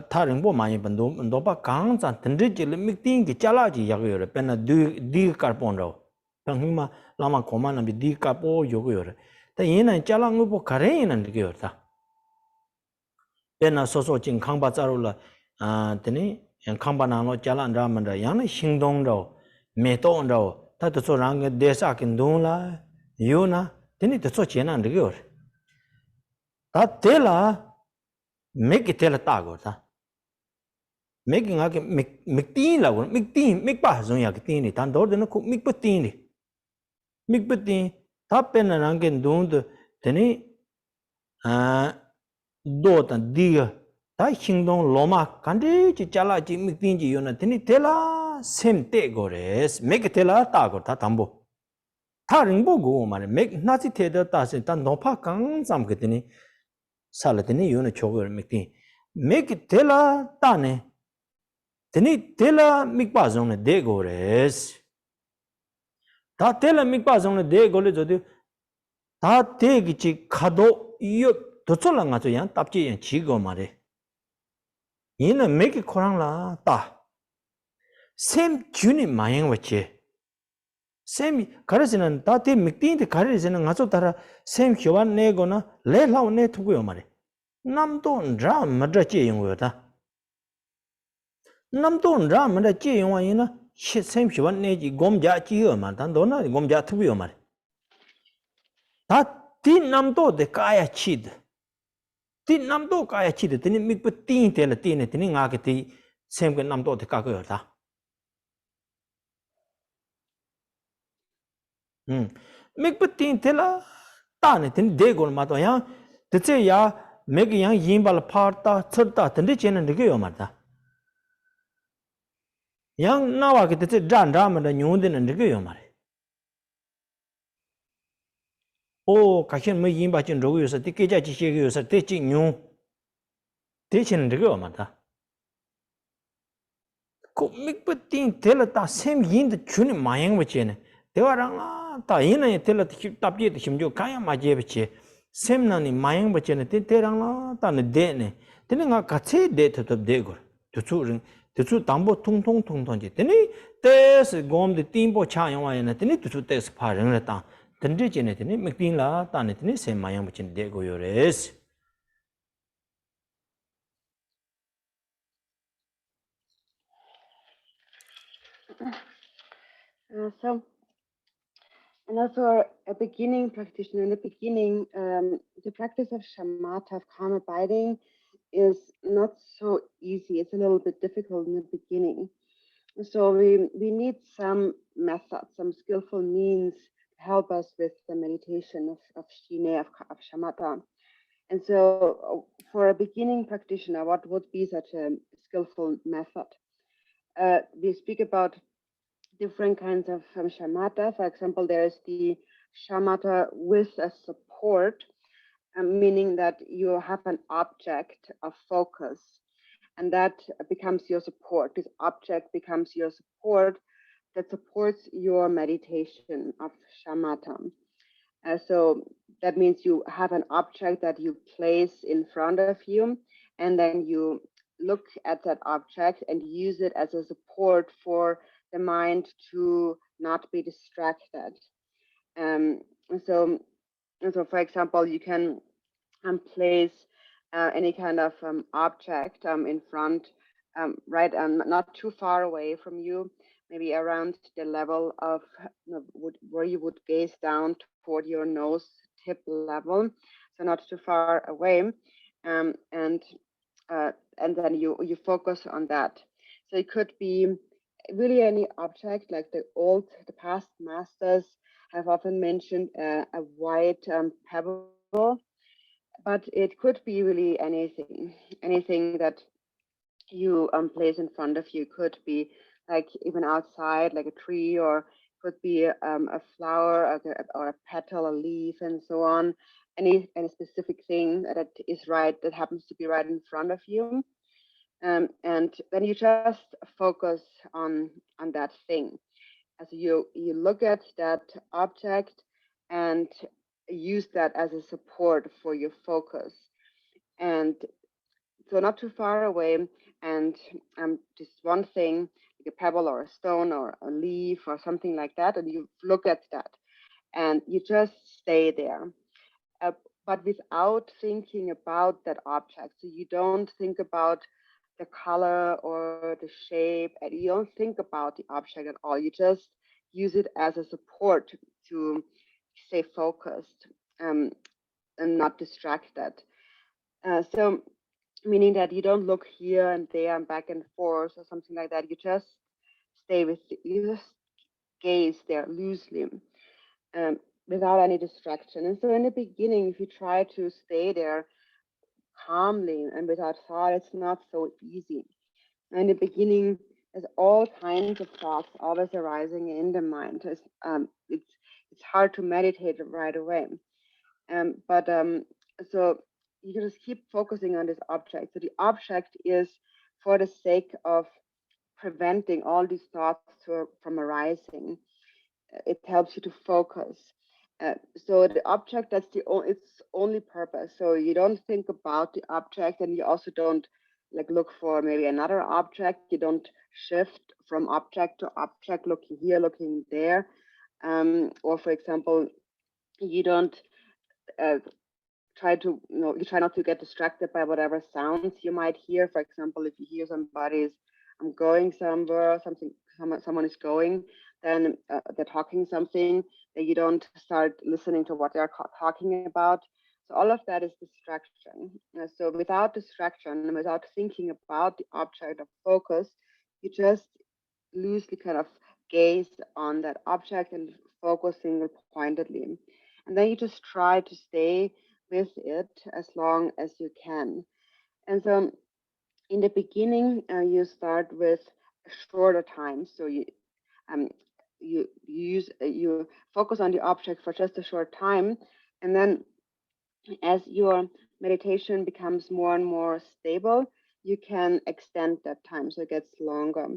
ta ringbo mayi ban dongpa kang zam tendri ji le mikting ki chala ji yag yor pen di karpon ro tanghima lama koma na bi di kapo yog yor ta yena chala ngubo kare yena ndi yor ta pena soso jing kangba zarula teni yang kangba nanglo jalan ramanda yang xingdong ro meto ro ta to so rang desa kin dong la yuna teni to so chena ndgyor ta tela make tela ta go ta making a miktin la miktin mikpa zong ya kitin ni tan do de ko mikpatin ni mikpatin ta pena rang kin dong de teni do tan diga ta xingdong loma kande chi chala chi miktin ji yona tini tela sem te gores make tela ta go ta tambo ta ringbo go mane make na chi te da ta se ta no pha kang sam ke tini sala tini yona chogor miktin make tela ta ne tini tela mikpa zong ne de gores ta tela mikpa zong ne de gole jodi ta te gi chi khado yo 도초랑 가서 양 답지 양 지고 말해 얘는 맥이 코랑라 따 샘 주니 마양 왔지 샘이 가르지는 다대 맥딘데 가르지는 가서 따라 샘 교환 내거나 레라오 내 두고요 말해 남도 라 맞아 제용거다 남도 라 맞아 제용이나 샘 교환 내지 곰자 지어 말단 너나 곰자 두고요 말해 다디 남도 데 까야 치드 tin nam to kaya chi de tin mik pa tin te la tin tin nga ke ti sem ke nam to de ka ko ta mik pa tin te la ta ne tin de go ma to ya de che ya meg yang yin bal par ta chur ta tin de chen de ge yo ma ta yang na wa ke de che ran ra ma de nyu de ne de ge yo ma 오 가신 뭐 인바진 로고여서 뒤께자 지시여서 대진용 대신은 그거 맞다 코믹부팅 텔라다 샘인데 주니 마양 버체네 대화랑 다 이네 텔라다 답지에 심죠 가야 맞게 버체 샘나니 마양 버체네 대랑 다네 데네 데네가 같이 데트도 되고 두추 담보 통통통통지 데네 데스 곰데 팀보 차용와야네 데네 두추 데스 파령했다 tende chene tene miktin la tane tene se mayang bachin de go yores So and also a beginning practitioner in the beginning the practice of shamatha of calm abiding is not so easy. It's a little bit difficult in the beginning, so we need some methods, some skillful means help us with the meditation of shine, of shamatha. And so for a beginning practitioner, what would be such a skillful method? We speak about different kinds of shamatha. For example, there is the shamatha with a support, meaning that you have an object of focus, and that becomes your support. This object becomes your support that supports your meditation of shamatha. So that means you have an object that you place in front of you, and then you look at that object and use it as a support for the mind to not be distracted. So for example, you can place any kind of object in front, right, not too far away from you, maybe around the level of where you would gaze down toward your nose tip level, so not too far away, and then you focus on that. So it could be really any object, like the past masters have often mentioned a white pebble, but it could be really anything that you place in front of you. Could be like even outside, like a tree, or could be a flower or a petal, a leaf, and so on. Any specific thing that is right, that happens to be right in front of you, and then you just focus on that thing. As you look at that object and use that as a support for your focus, and so not too far away, and just one thing, like a pebble or a stone or a leaf or something like that, and you look at that and you just stay there, but without thinking about that object. So you don't think about the color or the shape, and you don't think about the object at all. You just use it as a support to stay focused and not distracted. So meaning that you don't look here and there and back and forth or something like that. You just you just gaze there loosely, without any distraction. And so in the beginning, if you try to stay there calmly and without thought, it's not so easy. In the beginning, there's all kinds of thoughts always arising in the mind. It's hard to meditate right away. So you can just keep focusing on this object. So the object is for the sake of preventing all these thoughts from arising. It helps you to focus. So the object, that's its only purpose. So you don't think about the object, and you also don't like look for maybe another object. You don't shift from object to object, looking here, looking there. Or for example, you don't you try not to get distracted by whatever sounds you might hear. For example, if you hear somebody's going somewhere, someone is going, then they're talking something, that you don't start listening to what they're talking about. So all of that is distraction. So without distraction and without thinking about the object of focus, you just loosely kind of gaze on that object and focus single pointedly. And then you just try to stay with it as long as you can. And so in the beginning, you start with shorter time. So you focus on the object for just a short time, and then as your meditation becomes more and more stable, you can extend that time so it gets longer.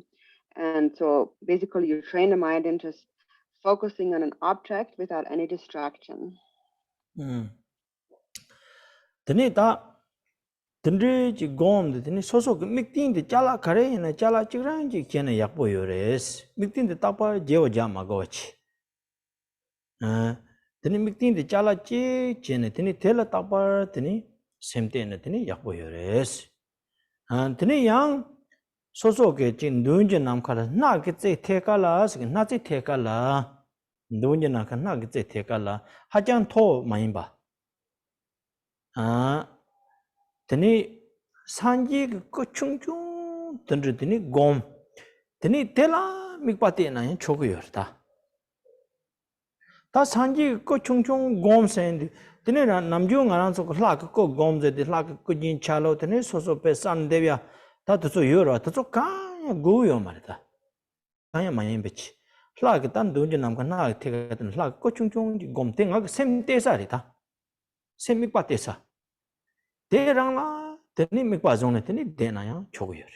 And so basically you train the mind in just focusing on an object without any distraction. Dhondrup gom de soso miktin de chala kare na chala chigran ji kena yakpo yores miktin de tapa jewa jama goch tene miktin de chala chi chene tene tela tapa tene semte na tene yakpo yores tene yang soso ke chin dunje nam khala na ke tse thekala sig na tse thekala dunje na kha na ke tse thekala hajang tho maimba tene sanji ko chungchung tendre tene gom tene tela mikpate na yin chogo yorda ta sanji ko chungchung gom sen tene namju ngaran so la ko gom je de la ko jin chalo tene so so pe san devya ta to so yoro to so ka go yo marda kaya mayen bech hlak tan dunje nam ka na the ka hlak ko chung chung gom te nga sem te sa ri ta sem mi pa te sa te rang la te ni mi pa zong ne te ni de na ya chog yo.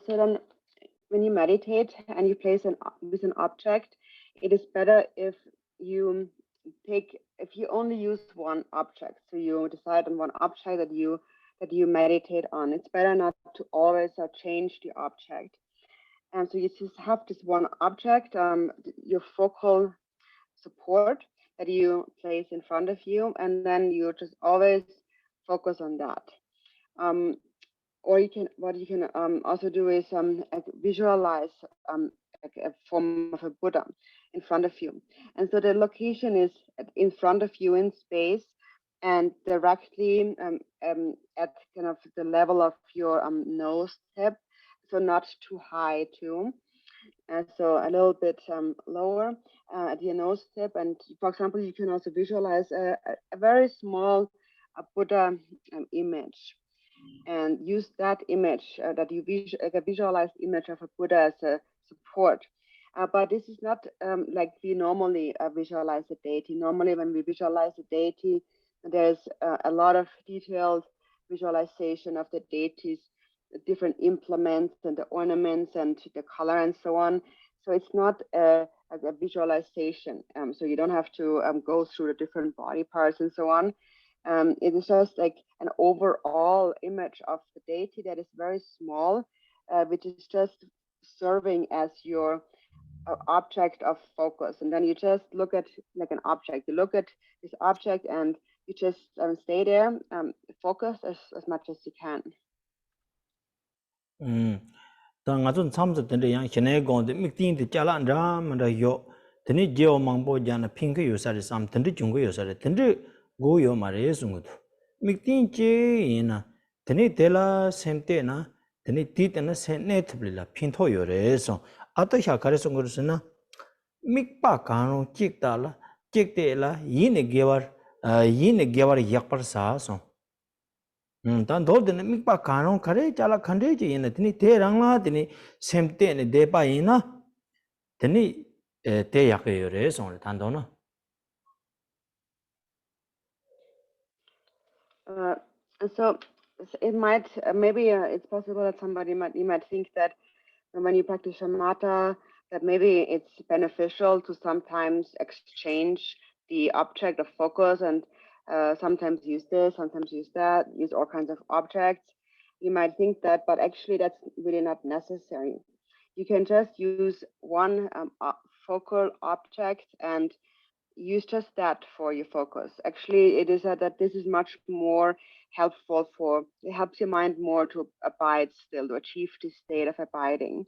So then when you meditate and you place with an object, it is better if you only use one object. So you decide on one object that you meditate on. It's better not to always change the object. And so you just have this one object, your focal support that you place in front of you, and then you just always focus on that. Or what you can also do is visualize like a form of a Buddha in front of you. And so the location is in front of you in space and directly at kind of the level of your nose tip, so not too high too. So a little bit lower at your nose tip. And for example, you can also visualize a very small Buddha image and use that image that you a visualized image of a Buddha as a support. But this is not like we normally visualize a deity. Normally when we visualize a deity, there's a lot of detailed visualization of the deities, the different implements and the ornaments and the color and so on. So it's not a visualization. So you don't have to go through the different body parts and so on. It is just like an overall image of the deity that is very small, which is just serving as your object of focus. And then you just look at like an object. You look at this object and you just stay there, focus as much as you can. Ta nga zon samsa tende yang xene gong de mik ting de chala ndra ma da yo tene jeo mangbo jana pink yo sare sam tende chung yo sare tende go yo ma re sung du mik ting che ina tene tela semte na tene ti tena se ne thbli la pin tho yo re so ata sha kare sung ru na mik pa ka no chik ta la chik te la yin gewar yak par sa so dan Dorzin mikpa kanong kare chala khande ji ina tini te rangla tini semte ne depa ina tini te yakyo yore song dan do na. So it might maybe it's possible that you might think that when you practice shamatha that maybe it's beneficial to sometimes exchange the object of focus and sometimes use this, sometimes use that, use all kinds of objects. You might think that, but actually that's really not necessary. You can just use one focal object and use just that for your focus. Actually, it is that this is much more helpful it helps your mind more to abide still, to achieve this state of abiding.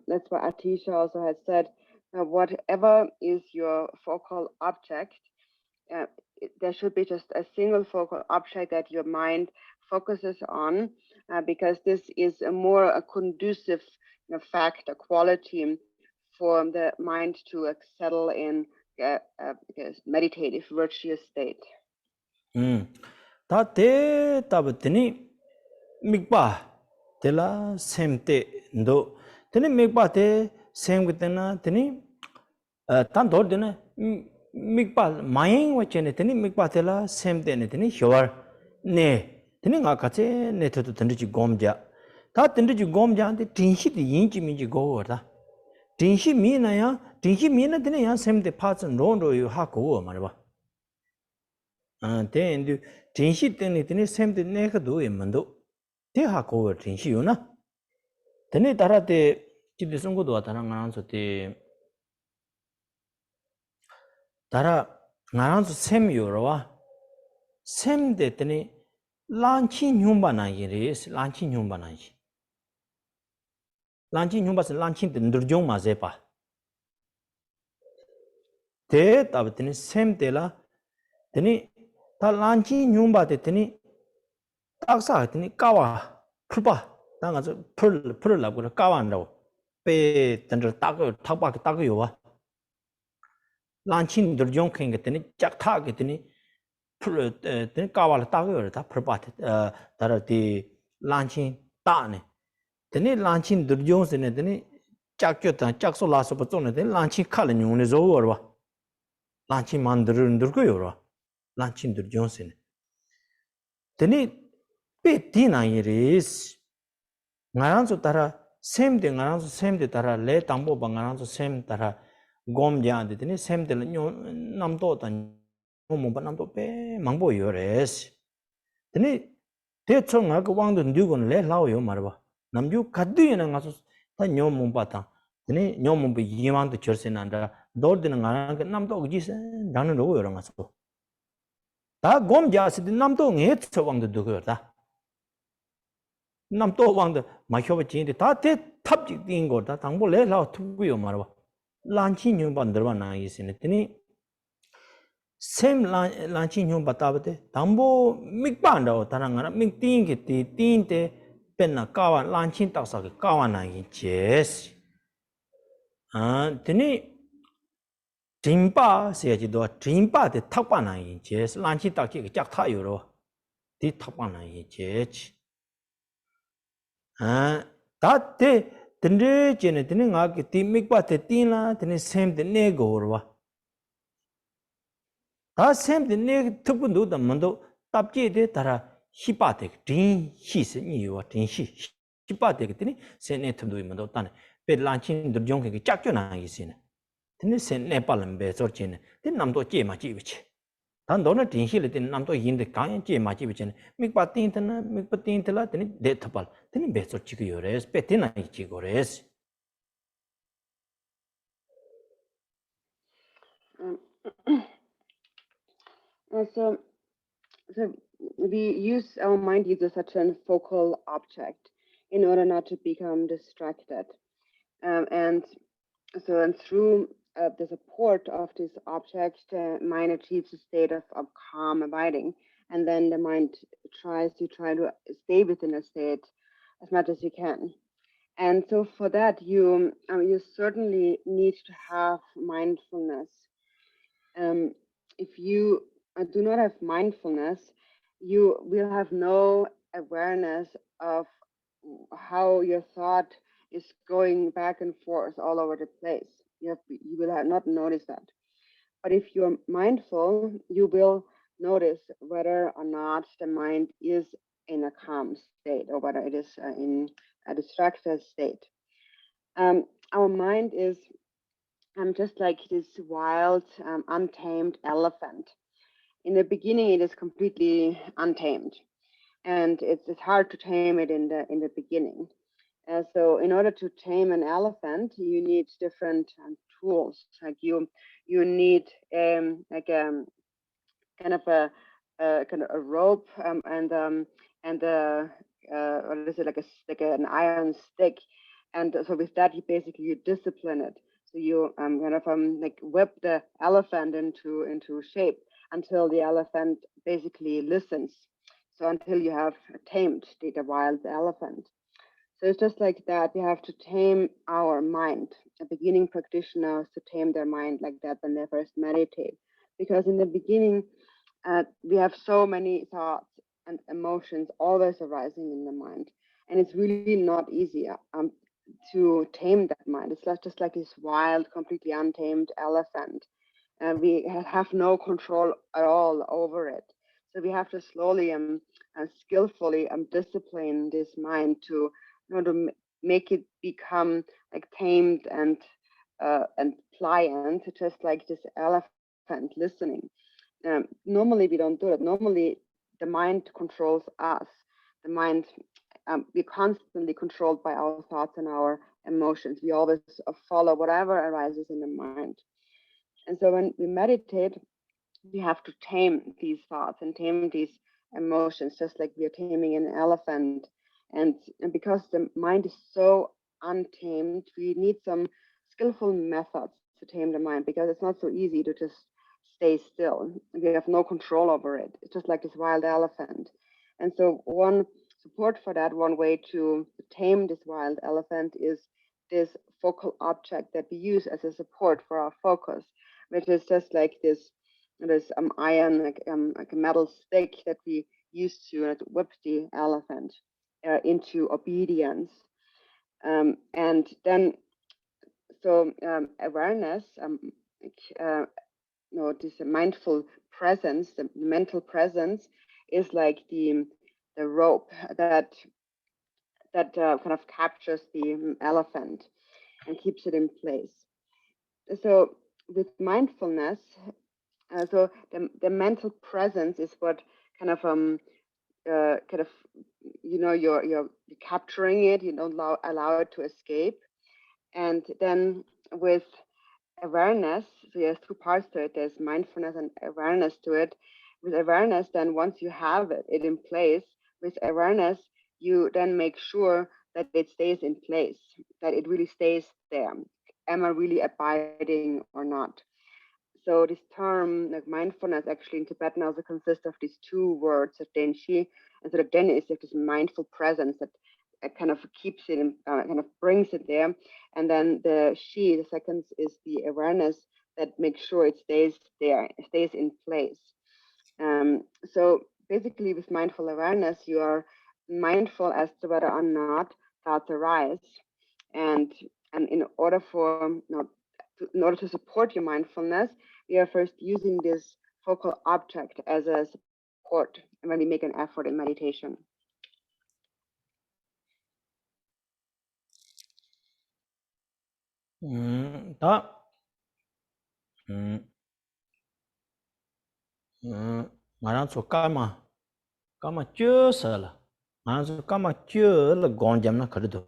That's what Atisha also has said. Whatever is your focal object, there should be just a single focal object that your mind focuses on, because this is a more conducive factor, quality for the mind to settle in meditative, virtuous state. Ta te tabatini mikpa tela semte ndo tini mikpa te semgitena tini tan Dorzin mikpa maying wachene tini mikpa tela semte ne tini hyawar ne tini nga kache ne to tendji gomja ta tendji gomja de tinshi de yinji minji go da tinshi mi na ya tinshi mi na tini ya semte patsen ro yo ha go ma ba te ndu tinshi tini semte ne ka do yemando te ha go tinshi yo na tini tara te chide songgo do tara nga so te tara nga so sem yo ro sem de tini lanchi nyumba na yiris lanchi nyumba na yi lanchi nyumba se lanchi de ndurjong ma zepa te tab tini sem de la tini ta lanchi nyumba de tini taksa tini kawa phulpa ta nga so phul la ko kawa ndo pe tender tak thakpa ke tak yo wa lanchi ndurjong kheng tini chak tha ke tini phul tini kawa la tak yo ta phulpa dara di lanchin ta ne tene lanchin durjong se ne tene chakyo ta chakso la so pa ne tene lanchin khal nyung ne zo wa lanchin man dur ko yo lanchin durjong se ne tene pe ti na yiris ngarang so tara sem de tara le tambo ba ngarang so sem tara gom ja de tene sem de nam to tan mo ba nam to pe mangbo yo res tene 대충 그 왕도 누군 내 나오요 말봐 남주 가드이나 가서 다 녀몸 봤다 근데 녀몸 이만도 절세난다 너들은 가 남도 그지세 나는 로고 여러 가서 다 곰자스디 남도 녜서 왕도 누구다 남도 왕도 마셔버 진데 다대 탑직 뛴 거다 당보 내 나오 투고요 말봐 란치 녀반 들바 나이스네 드니 sem lanchin nyong batabate dambo mikpanda tarangara mikting ke tin te penna kawan lanchin taksa ke kawan na gi ches tini jimpa se ji do jimpa de thakpa na gi ches lanchin tak ke jak tha yo ro di thakpa na gi ches da te tinde jene tini nga ke ti mikpa te tin la tini sem de ne go ro 다 샘데 네 특분도 담만도 답제데 따라 히바데 딘 히스니요 딘 히바데 그더니 세네 틈도 임도 따네 베란친 드종게 짝겨나 이시네 근데 세네 발음베 저치네 딘 남도 제마 지비치 단 너는 딘히를 딘 남도 인데 강에 제마 지비치네 mik바 틴트나 mik바 틴트라 딘 데트발 딘 베서 지기요레스 베티나 지고레스 So our mind uses such a focal object in order not to become distracted. And through the support of this object, the mind achieves a state of calm abiding. And then the mind tries to stay within a state as much as you can. And so for that, you certainly need to have mindfulness. If you do not have mindfulness, you will have no awareness of how your thought is going back and forth all over the place. You will not notice that. But if you're mindful, you will notice whether or not the mind is in a calm state or whether it is in a distracted state. Our mind is just like this wild, untamed elephant. In the beginning, it is completely untamed, and it's hard to tame it in the beginning. So, in order to tame an elephant, you need different tools. Like you need kind of a rope and what is it, like an iron stick, and so with that you discipline it. So you like whip the elephant into shape until the elephant basically listens. So until you have tamed the wild elephant. So it's just like that. We have to tame our mind. The beginning practitioners to tame their mind like that when they first meditate, because in the beginning we have so many thoughts and emotions always arising in the mind, and it's really not easy to tame that mind. It's just like this wild, completely untamed elephant, and we have no control at all over it. So we have to slowly and skillfully discipline this mind to make it become like tamed and pliant, just like this elephant listening. Normally we don't do it. Normally the mind controls us. The mind, we're constantly controlled by our thoughts and our emotions. We always follow whatever arises in the mind. And so when we meditate, we have to tame these thoughts and tame these emotions, just like we are taming an elephant. And because the mind is so untamed, we need some skillful methods to tame the mind, because it's not so easy to just stay still. We have no control over it. It's just like this wild elephant. And so one support for that, one way to tame this wild elephant is this focal object that we use as a support for our focus, which is just like this iron, like a metal stick that we use to whip the elephant. into obedience. And then, so awareness, this mindful presence, the mental presence, is like the rope that kind of captures the elephant and keeps it in place. So with mindfulness, so the mental presence is what kind of you're capturing it. You don't allow it to escape. And then with awareness, so there's two parts to it. There's mindfulness and awareness to it. With awareness, then once you have it in place, with awareness, you then make sure that it stays in place, that it really stays there. Am I really abiding or not? So this term, like mindfulness, actually in Tibetan also consists of these two words of denshi, and so the den is like this mindful presence that kind of keeps it, kind of brings it there, and then the shi, the second, is the awareness that makes sure it stays there, it stays in place. So basically, with mindful awareness, you are mindful as to whether or not thoughts arise, and in order to support your mindfulness, we are first using this focal object as a support when we make an effort in meditation. 다 말한 소 까마 쪄서라 말한 소 까마 쪄라 곤잠나 그래도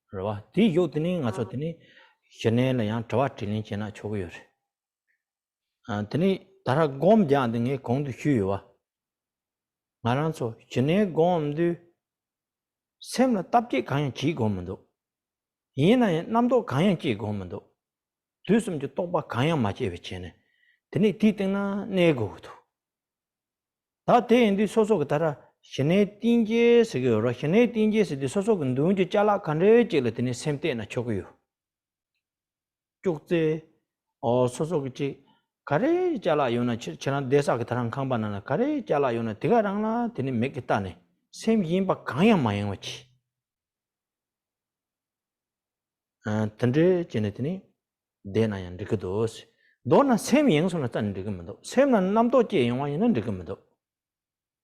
그러와 디 요드니 가서드니 셔네라 양 저와 틀린 지나 초고요 드니 다라 곰자등에 공도 휴요와 말한 소 셔네 곰도 샘나 답지 강연 지고면도 이나 남도 강연 지고면도 두숨 저 똑바 강연 맞지 베체네 드니 디등나 내고도 다 대인디 소소가 따라 셔네 띵제 세고로 셔네 띵제스디 소소가 누군지 잘라 간레 찔르더니 샘때나 초고요 쪽제 소소기지 가레 잘라 요나 지난 대사가 다른 강반나 가레 잘라 요나 디가랑나 드니 맥겠다네 샘 임바 강연 마양 왔지 던데 제네더니 대나yan 리그도스 너나 샘 영소나 짠 리그면도 샘난 남도 제 영화에는 리그면도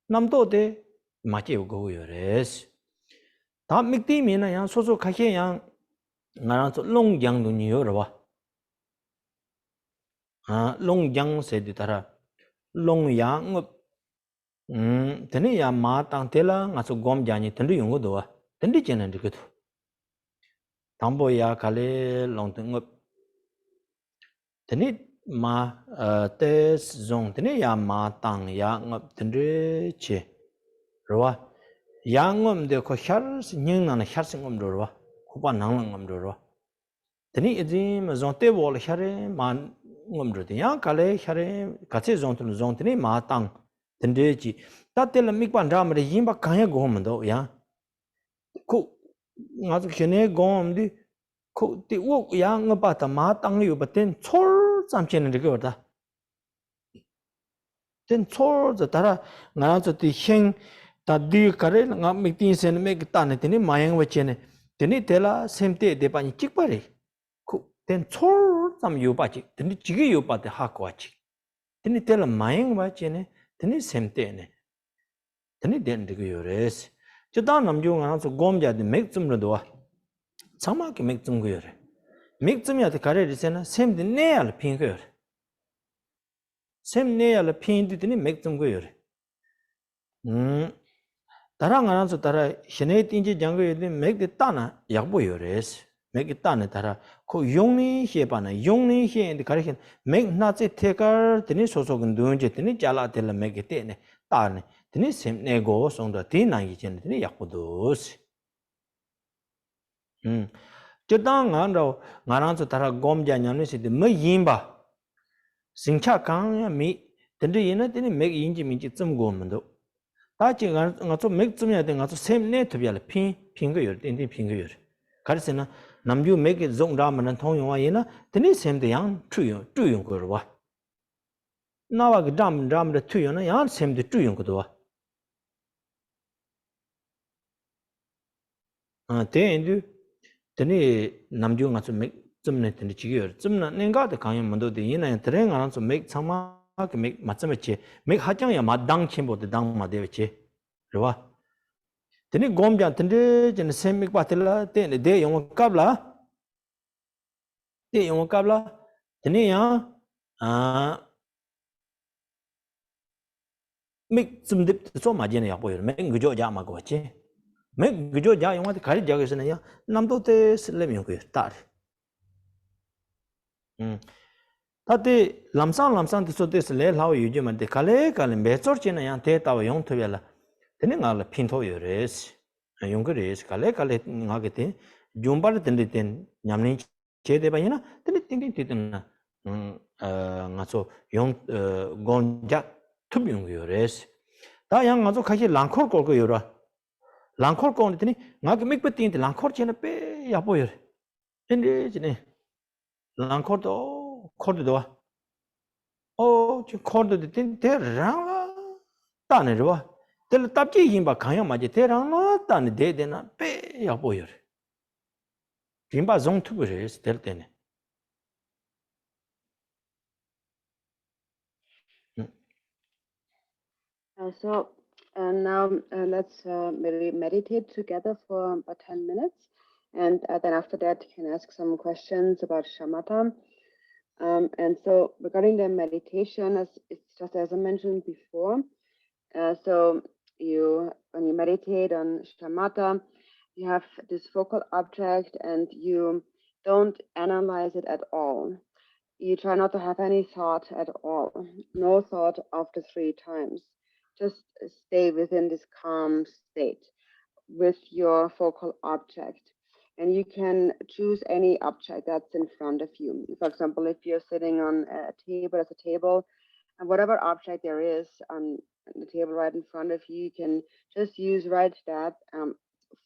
남도데 맞게 고요레스 다 믹티미나 양 소소 가게 양 나라서 롱양도 니요라 롱양 세디다라 롱양 드니야 마땅 텔라 가서 곰자니 던디 용고도 던디 제는 리그도 담보야 갈레 롱등업 드니 마 테스 종 드니 야 마땅 야업 든르치 로와 양엄데 코 샤르스 닝나나 샤르싱엄도로와 쿠바 나랑엄도로와 드니 이지 존테 볼 샤레 만 엄도데 야 갈레 샤레 같이 존트 존트니 마땅 든르치 따텔 미관 라마레 임바 강야 고험도 야코 ngazu khene gom di ko ti wo yang ba ta ma tang yu ba ten chol zam chen de ge da ten chol za tara ngazu ti heng ta di kare nga mi tin sen me ta ne tini ma yang wa chen tini tela sem te de pa ni chik pa re ko ten chol zam yu ba chi tini chi ge yu ba de ha ko chi tini tela ma yang wa chen tini sem te ne tini den de ge yo res 저다 남중 안에서 곰자데 맥쯤로도 참마게 맥쯤 거여래 맥쯤이한테 가래리세나 샘데 내알 핀 거여래 샘 내알 핀디더니 맥쯤 거여래 다랑 안에서 따라 신의 띵지 장거에데 맥데 따나 약보여래스 맥이 따네 따라 그 용리 해바나 용리 해인데 가르친 맥 나체 테갈 드니 소속은 누운지 드니 잘라텔라 맥이 때네 따네 드니 샘 내고 송도 디나기 전에 드니 약보도스 저당 안로 나랑서 따라 곰자냐는시데 뭐 임바 싱차 강야 미 근데 얘는 드니 맥 인지 민지 좀 고면도 다지 가서 맥 좀야 돼 가서 샘 내 투비알 핑거 열 띵띵 핑거 열 가르세나 남주 맥에 종라면 통용와 얘는 드니 샘데 양 주용 거로 와 나와 그 담데 투요는 양 샘데 주용 거도 와 Te teni namju nga su mek zimne teni chigiyor. Zimna nenga de kanya mando de yina ya tere nga su mek tsama ke mek matsame che. Mek hachang ya ma dang chenpo de dang ma dewe che. Rwa. Teni gomjang teni jene sen mek batila teni de yongwa kabla. De yongwa kabla. Teni ya mek zimdip so ma jene yakbo yor. Mek ngujo ja ma go che. Mek ngujo ja yongwa de kari jaga sana ya namdo te silem yongwa yor. Tar. Tati lamsang tiso tesi le lao yuji ma de kale mechor china yang te tawa yong tuya la teni nga la pinto yo res yong ka res kale nga ke te jumbar teni ten nyamlin che de ba yina teni tingin titin na nga so yong gonja tup yong yo res ta yang nga so kashi langkor kol ko yo ra langkor kol teni nga ke mikpa tingin langkor china pe yapo yo teni chini langkor to 코드 도와 저 코드 된 대랑 따네 봐 될 답지 힘바 강야 맞지 대랑 따네 대대나 빼야 보여 힘바 종투브를 될 때네 Now let's meditate together for about 10 minutes. And then after that, you can ask some questions about shamatha. And so regarding the meditation, it's just as I mentioned before. So when you meditate on shamatha, you have this focal object and you don't analyze it at all. You try not to have any thought at all. No thought after 3 times. Just stay within this calm state with your focal object. And you can choose any object that's in front of you. For example, if you're sitting on a table, as a table, and whatever object there is on the table right in front of you, you can just use right that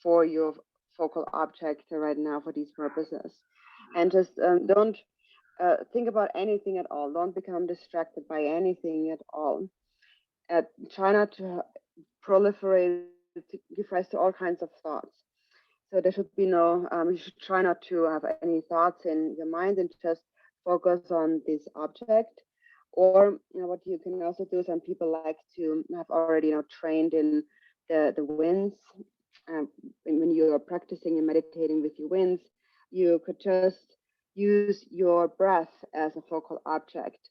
for your focal object right now for these purposes. And just don't think about anything at all. Don't become distracted by anything at all. Try not to proliferate, to give rise to all kinds of thoughts. So there should be no, you should try not to have any thoughts in your mind and just focus on this object. Or what you can also do, some people like to have already trained in the winds. When you're practicing and meditating with your winds, you could just use your breath as a focal object.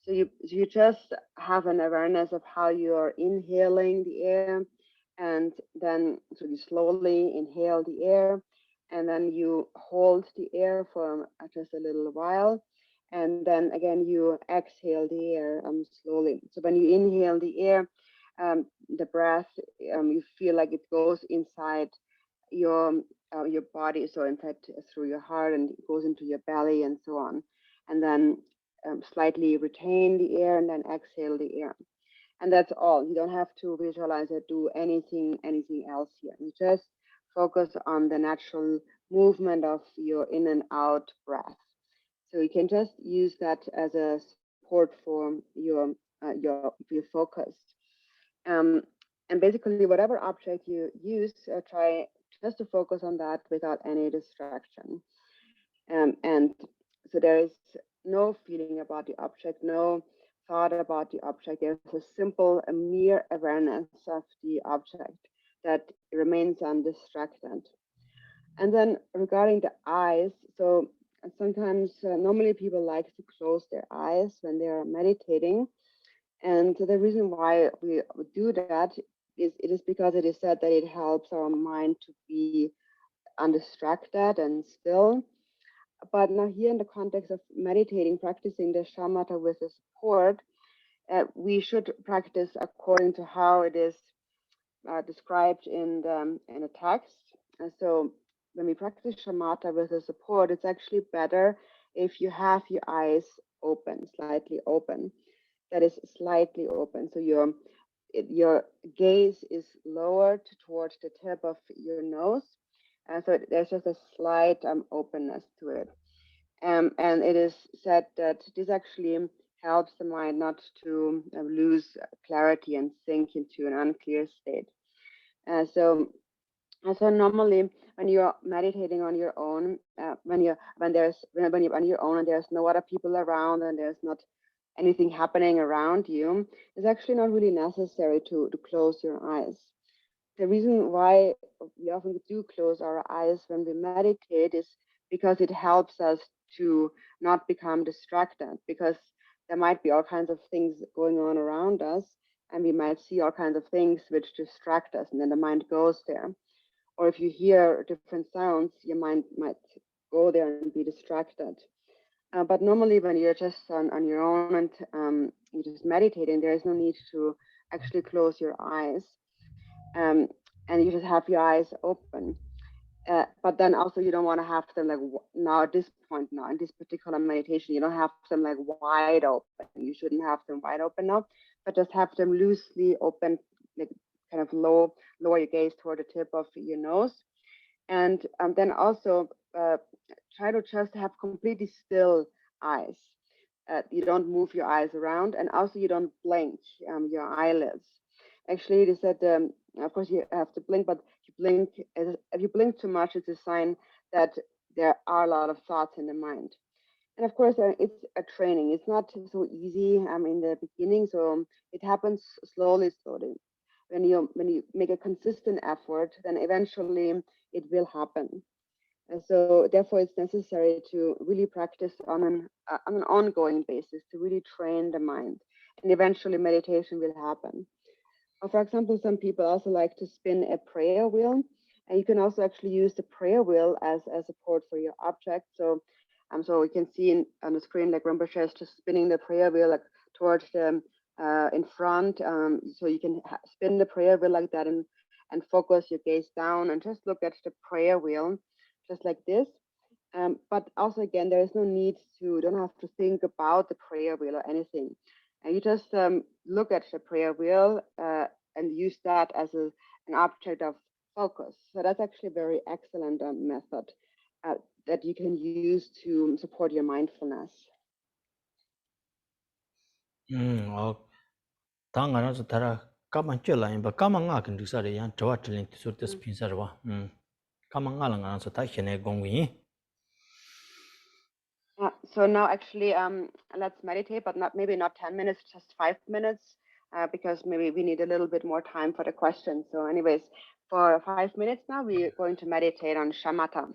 So you just have an awareness of how you're inhaling the air, and then so you slowly inhale the air, and then you hold the air for just a little while, and then again you exhale the air slowly. So when you inhale the air, the breath, you feel like it goes inside your body, so inside through your heart, and it goes into your belly and so on. And then slightly retain the air and then exhale the air. And that's all. You don't have to visualize or do anything else here. You just focus on the natural movement of your in and out breath. So you can just use that as a support for your focus. And basically, whatever object you use, try just to focus on that without any distraction. And so there is no feeling about the object, no thought about the object. There's a simple, a mere awareness of the object that remains undistracted. And then regarding the eyes, so sometimes normally people like to close their eyes when they are meditating. And the reason why we do that is because it is said that it helps our mind to be undistracted and still. But now here in the context of meditating, practicing the shamatha with the support, we should practice according to how it is described in the text. And so when we practice shamatha with the support, it's actually better if you have your eyes open, slightly open. That is slightly open. So your gaze is lowered towards the tip of your nose. And so there's just a slight openness to it. And it is said that this actually helps the mind not to lose clarity and sink into an unclear state. So And so normally when you're meditating on your own, when you're on your own and there's no other people around and there's not anything happening around you, it's actually not really necessary to close your eyes. The reason why we often do close our eyes when we meditate is because it helps us to not become distracted, because there might be all kinds of things going on around us and we might see all kinds of things which distract us and then the mind goes there. Or if you hear different sounds, your mind might go there and be distracted. But normally when you're just on your own and you're just meditating, there is no need to actually close your eyes. Um, and you just have your eyes open. But then also you don't want to have them like now at this point now in this particular meditation, you don't have them like wide open. You shouldn't have them wide open now, but just have them loosely open, like kind of lower your gaze toward the tip of your nose. And then also try to just have completely still eyes. You don't move your eyes around, and also you don't blink your eyelids. Actually, they said, of course, you have to blink, but if you blink too much, it's a sign that there are a lot of thoughts in the mind. And of course, it's a training. It's not so easy in the beginning, so it happens slowly, slowly. When you make a consistent effort, then eventually it will happen. And so therefore it's necessary to really practice on an ongoing basis to really train the mind, and eventually meditation will happen. Or for example, some people also like to spin a prayer wheel, and you can also actually use the prayer wheel as support for your object. So we can see on the screen like Rinpoche is just spinning the prayer wheel like towards the in front. So you can spin the prayer wheel like that and focus your gaze down and just look at the prayer wheel, just like this. But also again, there is no need to, don't have to think about the prayer wheel or anything. And you just look at the prayer wheel and use that as an object of focus. So that's actually a very excellent method that you can use to support your mindfulness. 당가라서 달아 까만 쪄라인 바 까만 가 근디사래 양 저와 틀린 소르테스 핀사르와 까만 가랑 안서 다 현에 공위 So now actually let's meditate, but maybe not 10 minutes, just 5 minutes, because maybe we need a little bit more time for the questions. So anyways, for 5 minutes now, we're going to meditate on shamatha.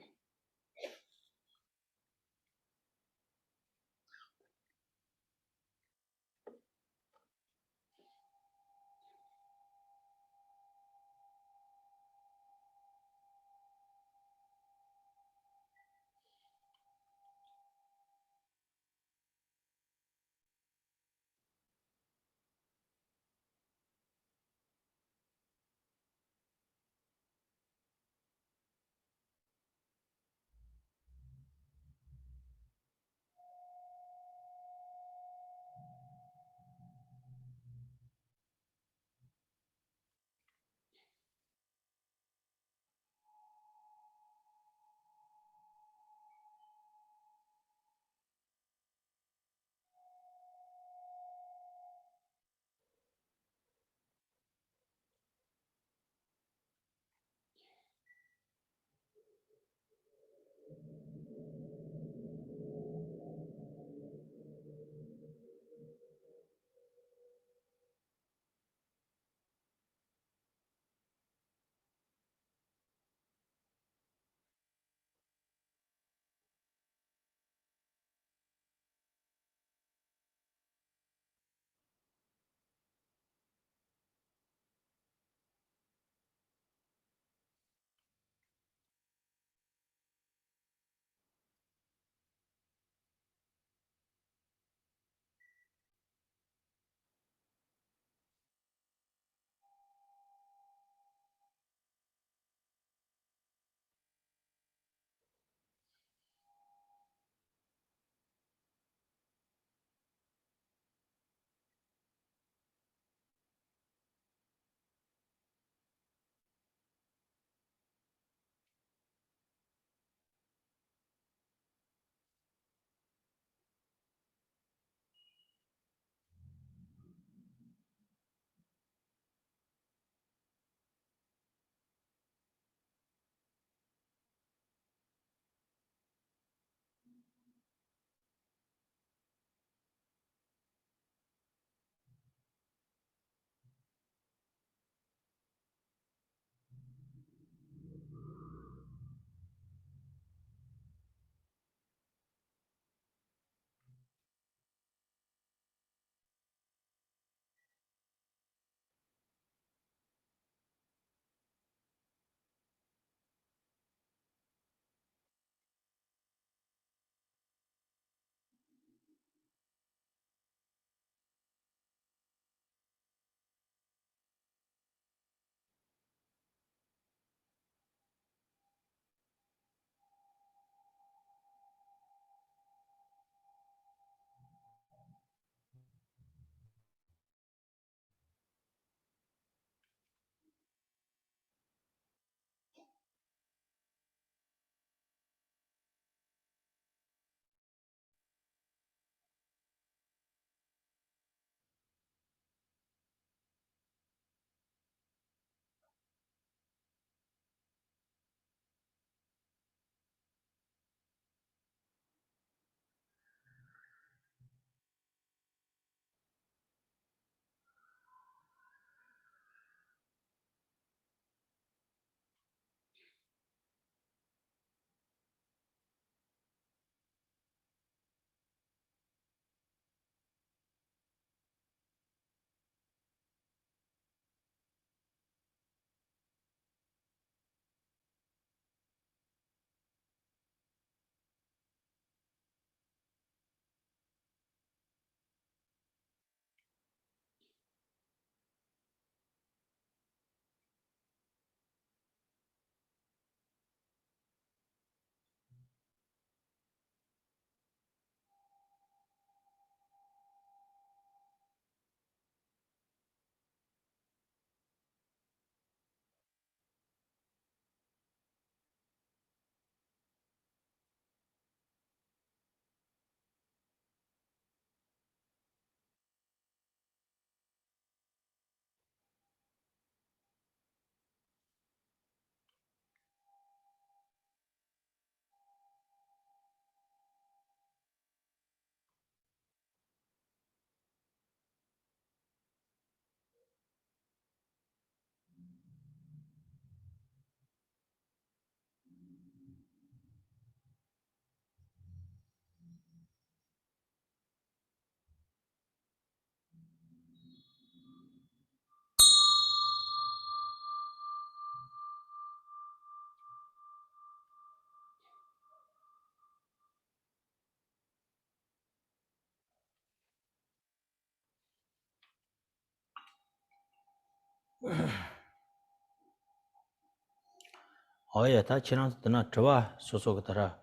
Oya ta chirang dana trawa soso ka tara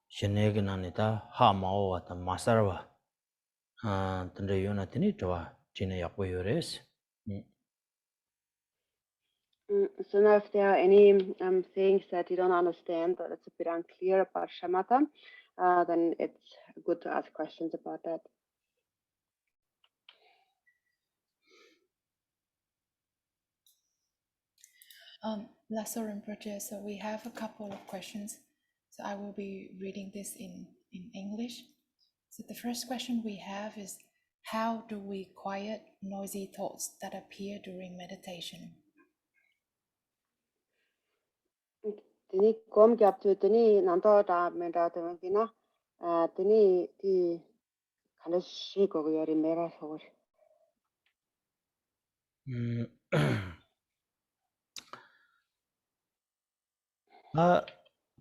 shenegi nani ta ha mao wa ta masarwa tanda yona tini trawa china yakbo yores. So now if there are any things that you don't understand or it's a bit unclear about shamatha, then it's good to ask questions about that. Lasso Rinpoche, so we have a couple of questions. So I will be reading this in English. So the first question we have is, how do we quiet noisy thoughts that appear during meditation? Tini kom gyap tu tini nanto ta menda ta kina tini ti kana shi ko yori mera sor.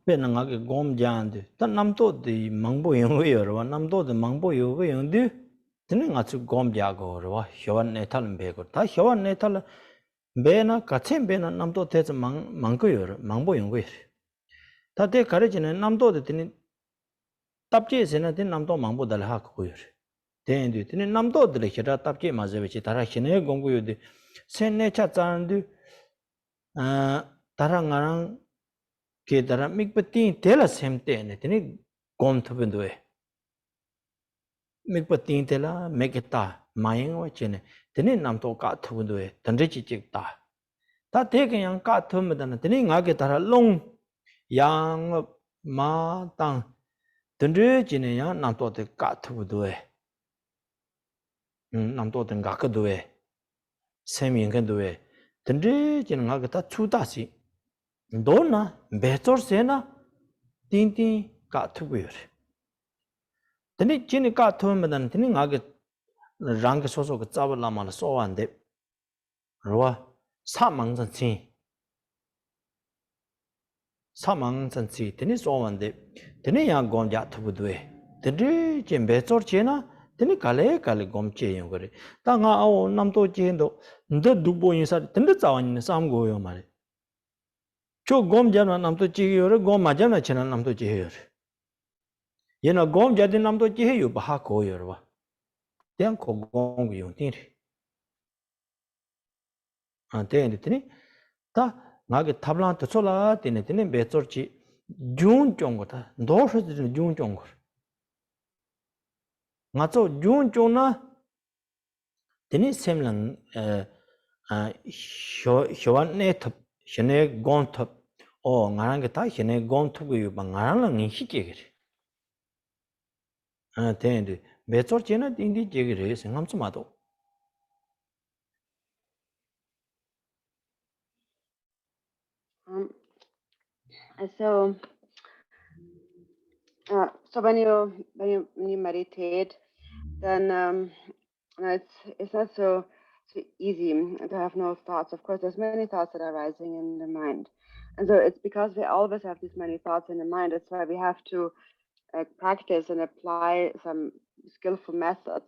Pena nga ke gom jandi ta namto di mangbo yungu yorwa namto di mangbo yungu yungu tini nga tsu gom jago yorwa hyowan netal mbego ta hyowan netal mbe na katsen mbe na namto teza mangbo yungu yor ta te kare chine namto di tini tapche se na tini namto mangbo dali hako yor teni tini namto dili hira tapche ma zebechi tara hine gongu yodi sen necha tsarandu tara ngarang ke dara mikpatin tela semte ne tini gom thubindwe mikpatin tela mekita mayingwa chene tini namto ka thubindwe tandrichi chikta ta teke yang ka thubindana tini nga ke dara long yang ma tang tandrichi ne yang namto te ka thubindwe namto te nga kadwe sem yingkandwe tandrichi nga ke ta chuta si dona bezor sena tin tin ka thubuyor tani chini ka thumadan tani ngage rang so ka chawa lama la so wan de ro sa mang san chi tani so wan de tani ya gom ja thubudwe tani chen bezor chena tani kale gom che yo gore ta nga ao nam to chen do ndo dubo yin sa tani chawan ni sam go yo mare cho gom ja nam to chi yo re gom ma ja na chena nam to chi yo 얘나 gom jadi namdo jihe yu baha ko yorwa ten ko gom yu tin ri ten tini ta ngage tablan to chola tini bezor chi jun chong ta ndo shu tini jun chong nga cho jun chong na tini semlang hyowan ne thap shene gom thap o ngarang ta shene gom thap yu ba ngarang la ngi hi che ten bezor chena ding di je ge se ngam chuma do So when you meditate, then it's not so easy to have no thoughts. Of course, there's many thoughts that are rising in the mind, and so it's because we always have these many thoughts in the mind. That's why we have to practice and apply some skillful methods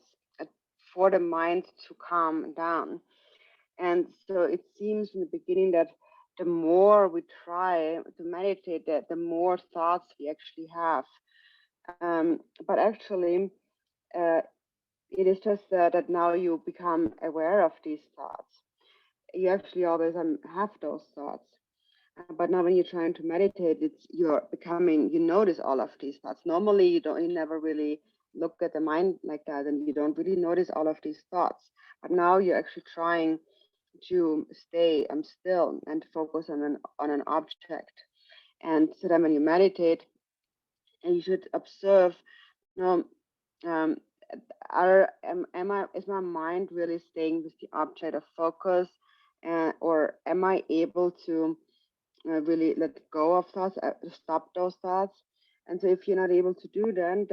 for the mind to calm down. And so it seems in the beginning that the more we try to meditate, that the more thoughts we actually have. But actually, it is just that now you become aware of these thoughts. You actually always have those thoughts. But now when you're trying to meditate, you're becoming, you notice all of these thoughts. Normally you never really look at the mind like that, and you don't really notice all of these thoughts. But now you're actually trying to stay still and focus on an object. And so then when you meditate, and you should observe, um, is my mind really staying with the object of focus, or am I able to really let go of thoughts, stop those thoughts? And so if you're not able to do that,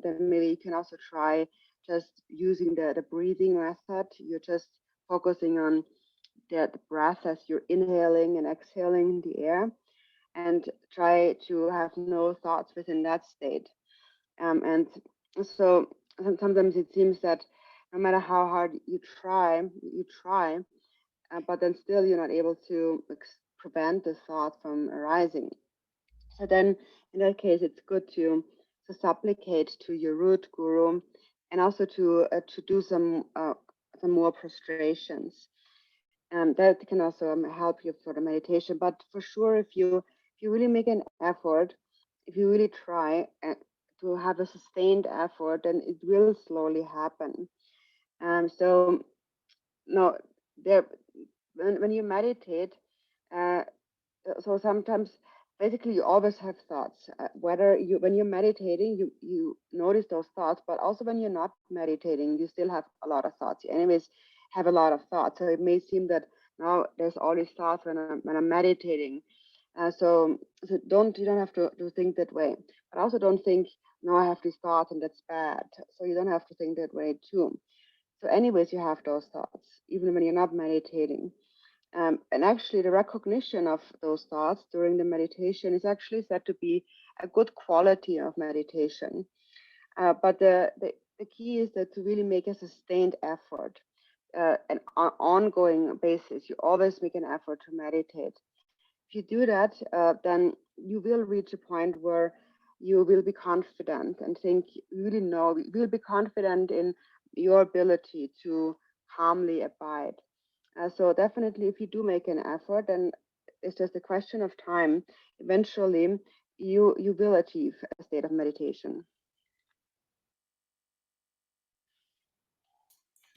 then maybe you can also try just using the breathing method. You're just focusing on the breath as you're inhaling and exhaling the air, and try to have no thoughts within that state. And so sometimes it seems that no matter how hard you try, but then still you're not able to prevent the thought from arising. So then in that case, it's good to supplicate to your root guru, and also to do some more prostrations. That can also help you for the meditation. But for sure, if you really make an effort, if you really try to have a sustained effort, then it will slowly happen. So no, there when you meditate, so sometimes basically you always have thoughts. Whether when you're meditating, you notice those thoughts, but also when you're not meditating, you still have a lot of thoughts. You anyways have a lot of thoughts. So it may seem that now there's all these thoughts when I'm meditating. So you don't have to think that way. But also don't think, no, I have these thoughts and that's bad. So you don't have to think that way too. So anyways, you have those thoughts, even when you're not meditating. And actually, the recognition of those thoughts during the meditation is actually said to be a good quality of meditation. But the key is that to really make a sustained effort, an ongoing basis. You always make an effort to meditate. If you do that, then you will reach a point where you will be confident and think, really know, you will be confident in your ability to calmly abide. So definitely, if you do make an effort, then it's just a question of time. Eventually, you will achieve a state of meditation.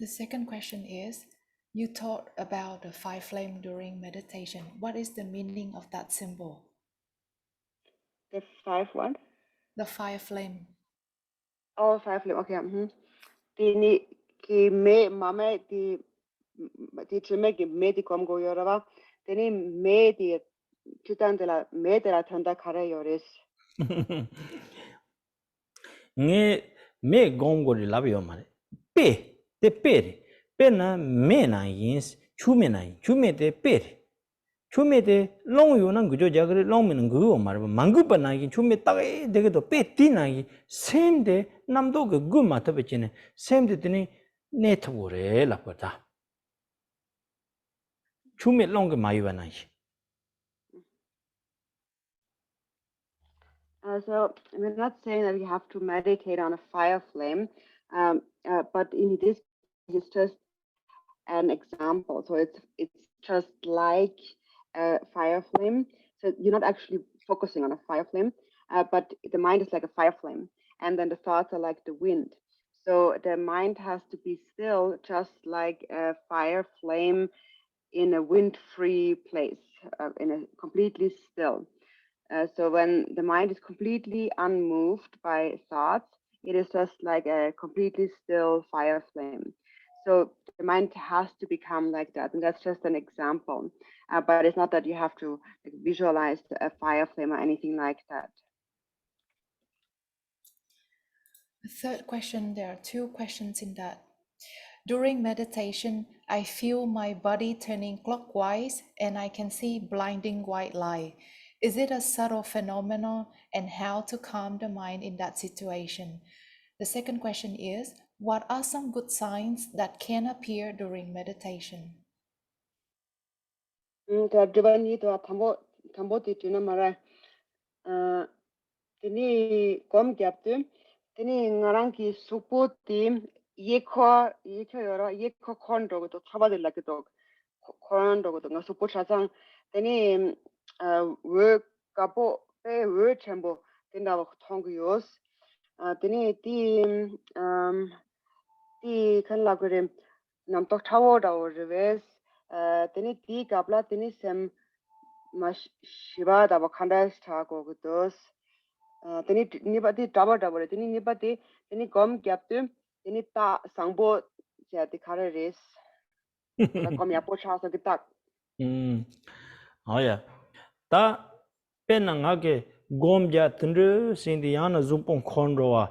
The second question is, you taught about the Phi Flame during meditation. What is the meaning of that symbol? The 5 what? The Phi Flame. Oh, 5 flame. Okay. Tini ki me mame ti chime ki me ti kom go yoraba. Tini me ti chutan de la me de la thanda khare yoris. nge me gom go la yo mare pe te pe pe na me na yin chu me na chu me te pe chu me te long yo na gujo ja gre long me na gu mare mang gu pa na yin chu me ta ge de do pe ti na yi sem de nam do ge gu ma ta be chine sem de ni ne tho re la pa ta chu me long ge ma yu na yi. So we're not saying that you have to meditate on a fire flame, but in this it's just an example. So it's just like a fire flame. So you're not actually focusing on a fire flame, but the mind is like a fire flame, and then the thoughts are like the wind. So the mind has to be still, just like a fire flame in a wind-free place, in a completely still. So when the mind is completely unmoved by thoughts, it is just like a completely still fire flame. So the mind has to become like that, and that's just an example. But it's not that you have to visualize a fire flame or anything like that. The third question, there are two questions in that. During meditation, I feel my body turning clockwise and I can see blinding white light. Is it a subtle phenomenon, and how to calm the mind in that situation? The second question is, what are some good signs that can appear during meditation? Tini kom gyaptu, tini ngarangi supoti yeko yoro yeko kondo go chabade like dog kondo go nga supo chazang tini we kapo pe we chembo tinda go thong yos tini ti kan la gure nam tok thawo da o reves tini ti kapla tini sem mas shiba da ba khanda sta go dos tini nipati double tini nipati tini kom gyaptu tini ta sangbo ja ti khare res la kom ya po cha so gitak ya ta pe na nga ke gom ja tndru sin di yana zupon khonro wa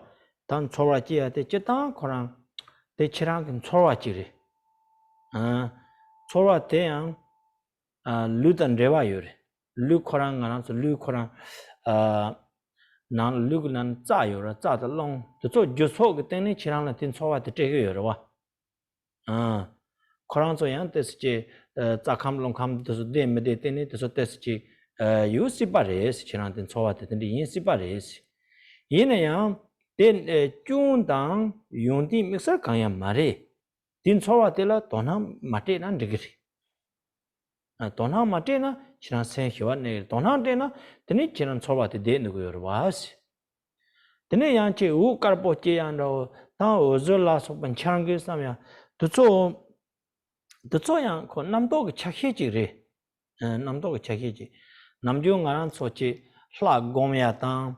tan chora chi ya te cheta khorang te chirang kin chora chi re chora te yang lu tan rewa yore lu khorang nga so lu khorang nan lu nan za yore za de long de zo ju so ge ten ni chirang la tin chora te te ge yore wa Koranzo yang tes che zakam long kam tes de me de tene tes tes che yu sipares chiran den chowa de den yin sipares yin yang den chun dang yong di mixer kan ya mare din chowa de la dona mate nan de gri dona mate na chiran sen hwa ne dona de na den chiran chowa de ne go yor was dene yang che u karpo che yang ro ta o zo la so ban chang ge sam ya 더 yang ko namdo ge chakhe ji re namdo ge chakhe ji namjo ngaran sochi hla gomya ta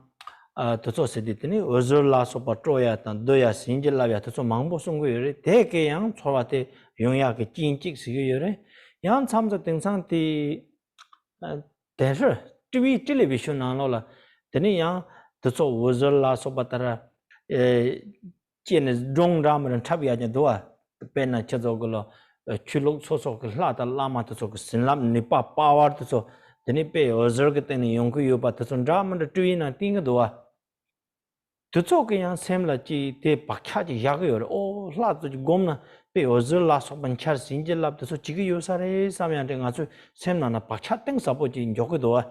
더 se dit ni ozur la so pa tro ya ta do ya sinjil la ya 더 mangbo sung ge re de ge yang chowa de yongya ge jin jik si ge re yang chamza ding sang ti de shi tv television na lo la de yang 더 ozur la so pa tara jian zhong ram ren chab ya do pe na che zo ge lo chulok soso ke la da lama to so sinlam nipa power to so deni pe ozur ke teni yongku yo pa to so drama de tuina ting do a to so ke yang sem la ji de bakha ji ya ge yo o la to gom na pe ozur la so ban char sin je la to so ji ge yo sa re sa mya de nga so sem na na bakha teng sa bo ji yo ge do a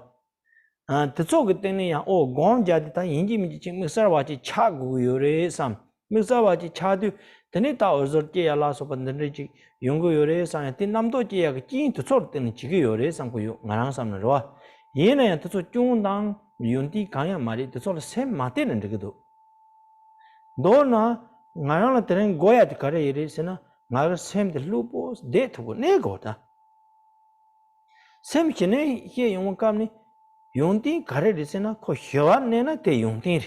to so ke teni ya o gom ja de ta yin ji mi ji ching mi sa wa ji cha gu yo re sam mi sa wa ji cha du deni ta ozur ke ya la so ban de ji 용고 요래 상에 tin 남도 지역 진 도서 때는 지게 요래 상고 요 나랑 삼는로 얘네 도서 중당 윤디 강야 말이 도서 셈 맞대는 데도 너나 나랑 때는 고야 가래 이래서나 나를 셈들 루보 데트고 내고다 셈 전에 이 용감니 윤디 가래 이래서나 코 효안 내나 대 윤디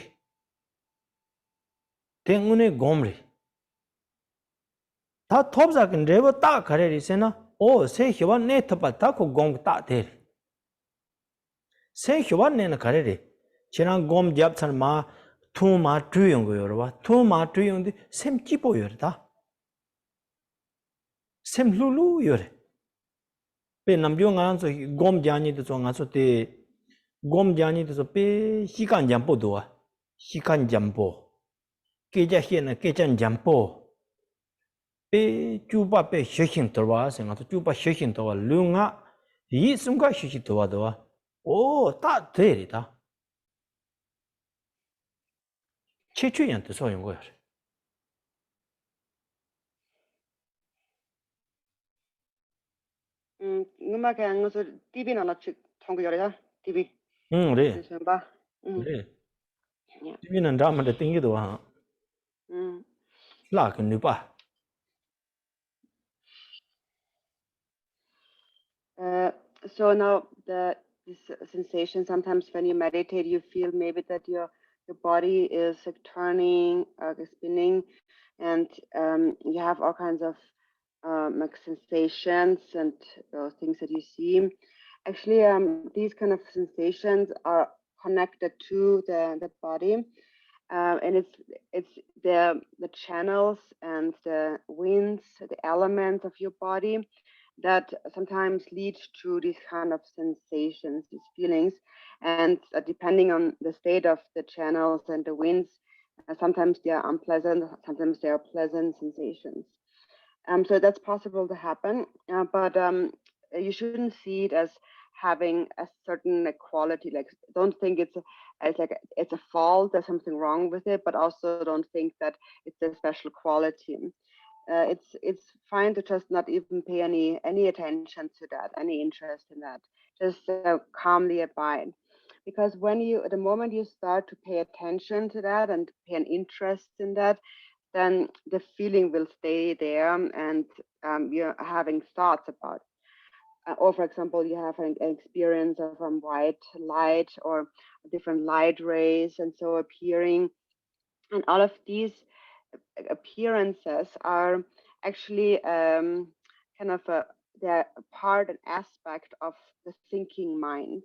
때문에 곰리 다 톱자긴 레버 딱 가래리세나 오 세희와 네트바 다고 공 따대 세희와 네나 가래리 지난 곰 잡찬 마 투마 주용 거여와 투마 주용디 셈 끼보여다 셈 루루 요래 베 남병 안서 곰 자니도 정아서 때곰 자니도 베 시간 잠보도와 시간 잠보 계자히는 계전 잠보 배 주바 배 셔신 들어와 생각도 주바 셔신 들어와 룽아 이 순간 셔신 들어와도 오다 되리다 최초한테 소용 거야 Nguma ka ang so TV na lachik thong yore ha TV. 그래 Ba. 그래 Yeah. 이는 담한테 땡기도 와 라근 누바 So now this sensation, sometimes when you meditate, you feel maybe that your body is like turning, spinning, and you have all kinds of like sensations and those things that you see. Actually, these kind of sensations are connected to the body, and it's the channels and the winds, the elements of your body that sometimes lead to these kind of sensations, these feelings, and depending on the state of the channels and the winds, sometimes they are unpleasant, sometimes they are pleasant sensations. So that's possible to happen, but you shouldn't see it as having a certain quality. Like, don't think it's a fault, there's something wrong with it, but also don't think that it's a special quality. It's fine to just not even pay any attention to that, any interest in that. Just calmly abide, because the moment you start to pay attention to that and pay an interest in that, then the feeling will stay there, and you're having thoughts about. Or for example, you have an experience of white light or different light rays, and so appearing, and all of these appearances are actually kind of they're part and aspect of the thinking mind.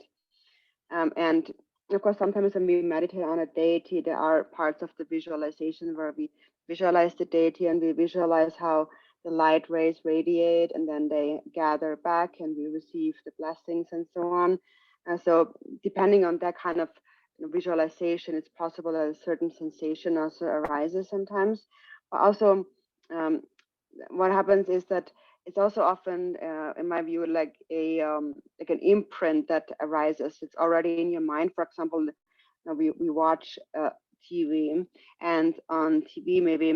And of course, sometimes when we meditate on a deity, there are parts of the visualization where we visualize the deity and we visualize how the light rays radiate and then they gather back and we receive the blessings and so on. So depending on that kind of visualization, it's possible that a certain sensation also arises sometimes. But also, what happens is that it's also often, in my view, like like an imprint that arises. It's already in your mind. For example, we watch TV, and on TV maybe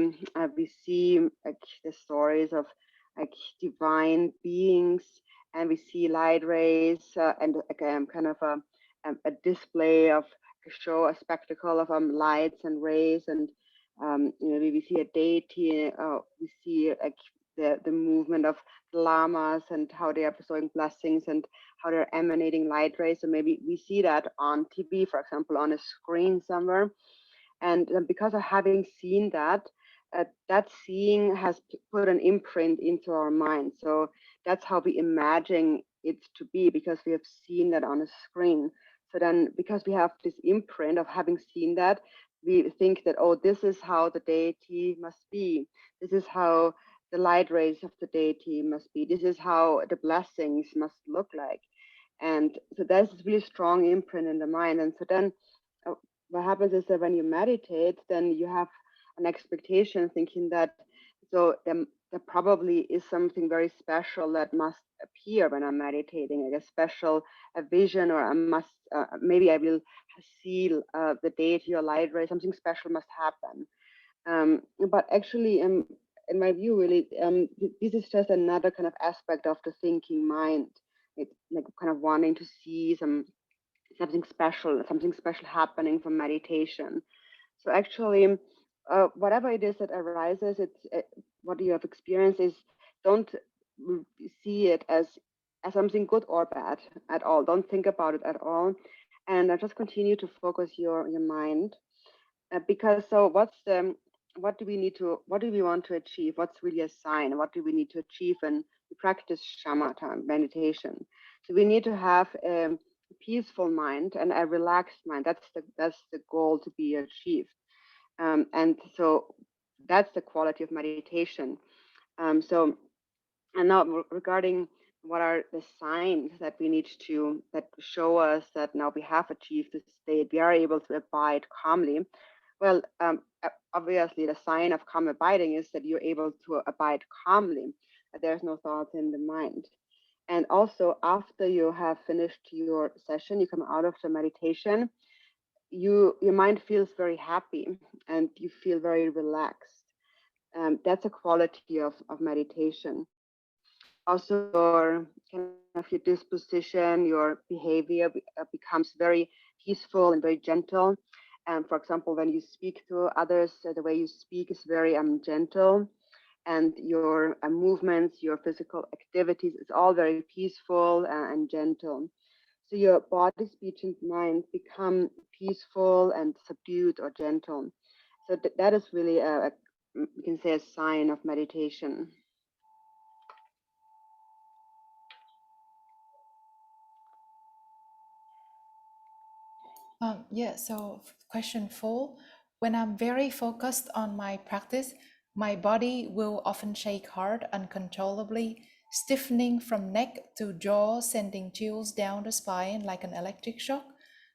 we see like the stories of like divine beings, and we see light rays and like, kind of a display of a spectacle of lights and rays, and maybe we see a deity. We see like the movement of lamas and how they are bestowing blessings and how they're emanating light rays. So maybe we see that on TV, for example, on a screen somewhere. And because of having seen that, that seeing has put an imprint into our mind. So that's how we imagine it to be, because we have seen that on a screen. So then because we have this imprint of having seen that, we think that, oh, this is how the deity must be. This is how the light rays of the deity must be. This is how the blessings must look like. And so there's this really strong imprint in the mind. And so then what happens is that when you meditate, then you have an expectation thinking that, so there probably is something very special that must appear when I'm meditating, like a special vision, or I must, maybe I will see the deity or light ray, something special must happen. But actually, in my view, really, this is just another kind of aspect of the thinking mind. It's like kind of wanting to see something special happening from meditation. So actually, whatever it is that arises, it's what you have experienced is, don't see it as something good or bad at all. Don't think about it at all, and just continue to focus your mind, because so what do we want to achieve? What's really a sign? What do we need to achieve when we practice shamatha meditation? So we need to have a peaceful mind and a relaxed mind. That's the goal to be achieved. And so that's the quality of meditation. So, and now regarding what are the signs that we need that show us that now we have achieved this state, we are able to abide calmly. Well, obviously the sign of calm abiding is that you're able to abide calmly, that there's no thoughts in the mind. And also, after you have finished your session, you come out of the meditation, your mind feels very happy and you feel very relaxed. That's a quality of meditation. Also, your disposition, your behavior becomes very peaceful and very gentle. For example, when you speak to others, the way you speak is very gentle, and your movements, your physical activities, is all very peaceful and gentle. So your body, speech, and mind become peaceful and subdued or gentle. So that is really you can say, a sign of meditation. Yeah, so question 4. When I'm very focused on my practice, my body will often shake hard, uncontrollably, stiffening from neck to jaw, sending chills down the spine like an electric shock.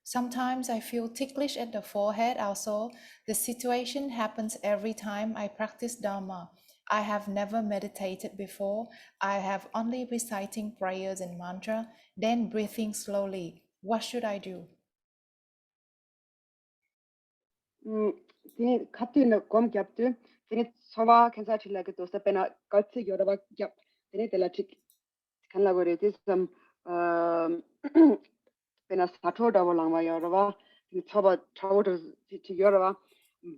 Sometimes I feel ticklish at the forehead also. The situation happens every time I practice Dharma. I have never meditated before. I have only reciting prayers and mantra, then breathing slowly. What should I do? Tini kattuina kom gyaptu, tini soba kensa chila ke dosta pena katsi yoraba gyap, tini tela chik kanla gore tis pena sato dawa langwa yoraba, tini soba chawo to chi yoraba,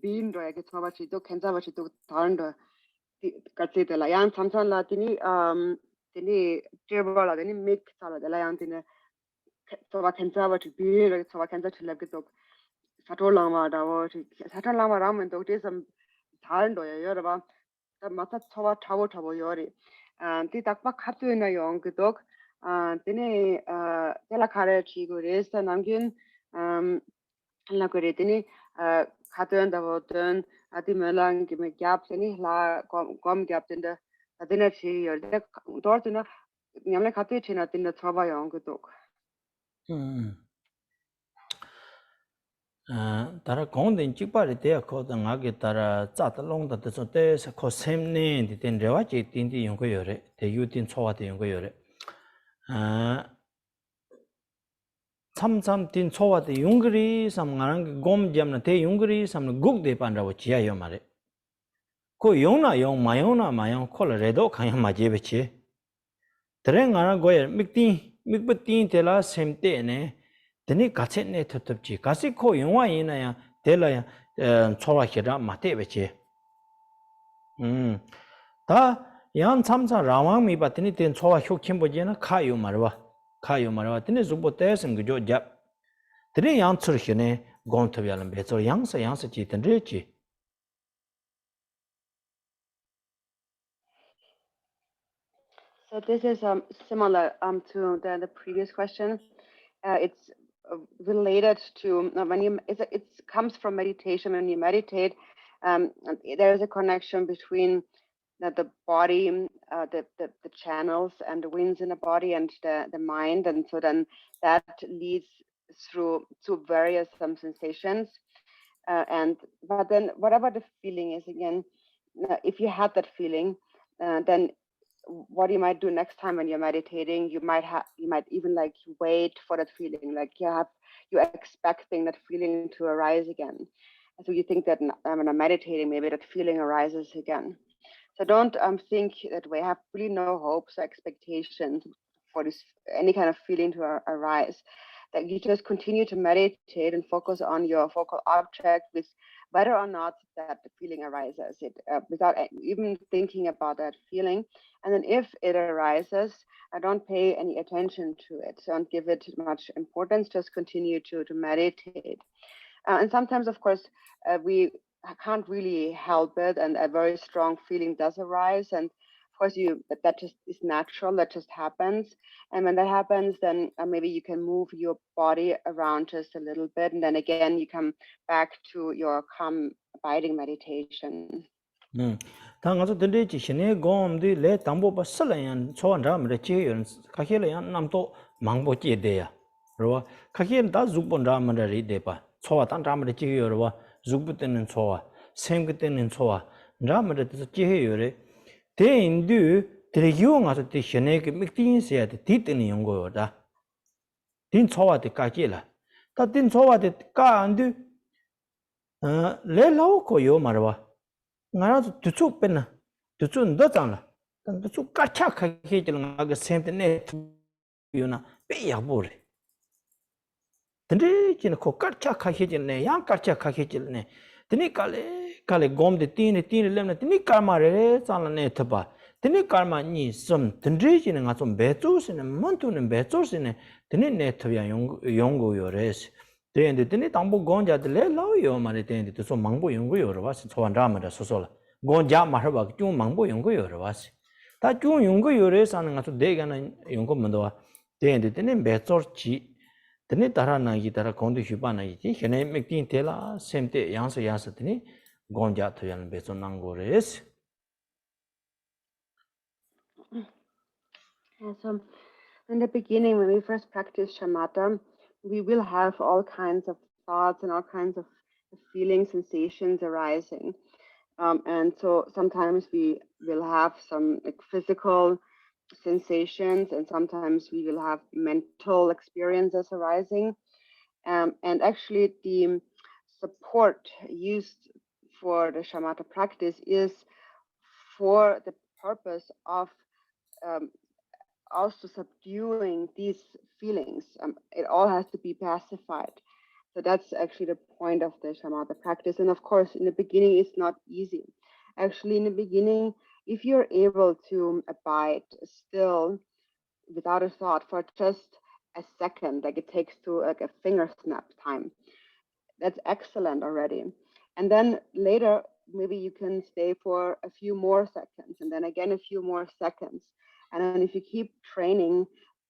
bean roya ke soba chito kensa wa chito tarndo katsi tela yan samsan la tini table la tini make sala tela yan tini soba kensa wa chi bean roya soba kensa chila ke tok 사톨라마 다워 사톨라마 라면 또 돼서 다른도요 여러분 맞다 쳐와 차고 요리 티 딱박 카트나 용 그독 테네 텔라 카레 치고 레스타 남긴 할라 그랬더니 카트한다고든 아디 멜랑 기메 갭스니 라검 갭든데 아디나 치 열데 도르트나 냠레 카트 치나 딘데 쳐봐 용 그독 Tara Kondin Chipari Tea Kota Nagi Tara Zata Long that the Sotes ko same name the ten Rewachi Tinti Yungoyore, the Yutin Soa the Yungoyore. Some tin Soa the Yungri, some Gom Jamna Te Yungri, some Gug de Pandawa Chia Yomare. Ko Yona Yong Mayona Mayon Coloredo Kayama Jebeche. Terengara Goyer Mikbutin Tela same day. Teni gatset ne tutupchi, gatset ko yungwa ina ya, tela ya chowa hira mate beche. Ta yang chamsa rawang mi ba teni ten chowa hyokimbo jena kayo marwa, teni zubo tesem gujo jab. Teni yang tsur hine gong tuyalam bezo, yangsa chi ten rechi. So this is similar to the previous question. It's related to when you it comes from meditation. When you meditate, there is a connection between the body, the channels and the winds in the body and the mind, and so then that leads through to various sensations. But then whatever the feeling is, again, if you had that feeling, then what you might do next time when you're meditating, you might even like wait for that feeling, like you're expecting that feeling to arise again. So you think that when I'm meditating, maybe that feeling arises again. So don't think that we have really no hopes or expectations for this any kind of feeling to arise. That you just continue to meditate and focus on your focal object with whether or not that the feeling arises, without even thinking about that feeling. And then if it arises, don't pay any attention to it. Don't give it much importance. Just continue to meditate. And sometimes, of course, we can't really help it, and a very strong feeling does arise. And of course, that just is natural. That just happens. And when that happens, then maybe you can move your body around just a little bit, and then again you come back to your calm, abiding meditation. 당가서 들리지 신의 곰디 레 담보바 설라yan 초안람을 지연 가힐이야 남도 망보지 돼야 그러와 가힐 다 죽본람을 돼봐 초와 단람을 지여와 죽부때는 초와 생그때는 초와 람을 돼서 지여래 대인도 대기용아서 대신에 그 miktin세야 뒤뜨는 연구다 딘 초와데 가질라 다딘 초와데 까안도 레라오고 요 말와 나라도 두쪽 뺐나 두쪽 넣잖아 두쪽 까착하게 해주는 거 샘드네 요나 빼야 보래 근데 지는 거 까착하게 해주네 양 까착하게 해주네 드니 칼에 곰데 띠네 렘네 드니 까마레 살네 터봐 드니 까마니 좀 근데 지는 가좀 배조스는 montu는 배조스네 드니 네트야 연구요레스 되는데 드니 담보 곤자들 라요 말에 되는데 또 망보 연구요로 와서 소환라마다 소소라 곤자 말하바 좀 망보 연구요로 와서 다중 연구요레서 하는 것도 내가는 연구문도 되는데 드니 배조치 드니 따라나기 따라 곤도 휴바나이지 현에 맥틴 텔라 셈테 양서 드니 곤자 토양 배조 난고레스 So in the beginning, when we first practice shamatha, we will have all kinds of thoughts and all kinds of feelings, sensations arising. And so sometimes we will have some like physical sensations, and sometimes we will have mental experiences arising. And actually the support used for the shamatha practice is for the purpose of also subduing these feelings. It all has to be pacified. So that's actually the point of the shamatha practice. And of course, in the beginning, it's not easy. Actually, in the beginning, if you're able to abide still without a thought for just a second, like it takes to like a finger snap time, that's excellent already. And then later, maybe you can stay for a few more seconds, and then again a few more seconds. And then if you keep training,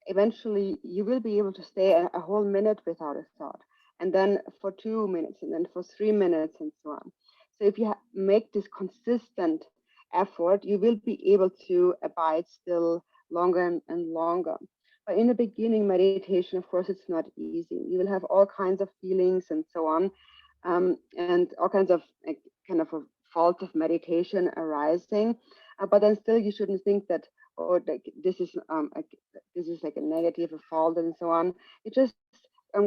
eventually you will be able to stay a whole minute without a thought, and then for 2 minutes, and then for 3 minutes, and so on. So if you make this consistent effort, you will be able to abide still longer and longer. In the beginning, meditation, of course, it's not easy. You will have all kinds of feelings and so on, and all kinds of kind of a fault of meditation arising. But then still, you shouldn't think that, oh, like this is like a negative, a fault, and so on. You just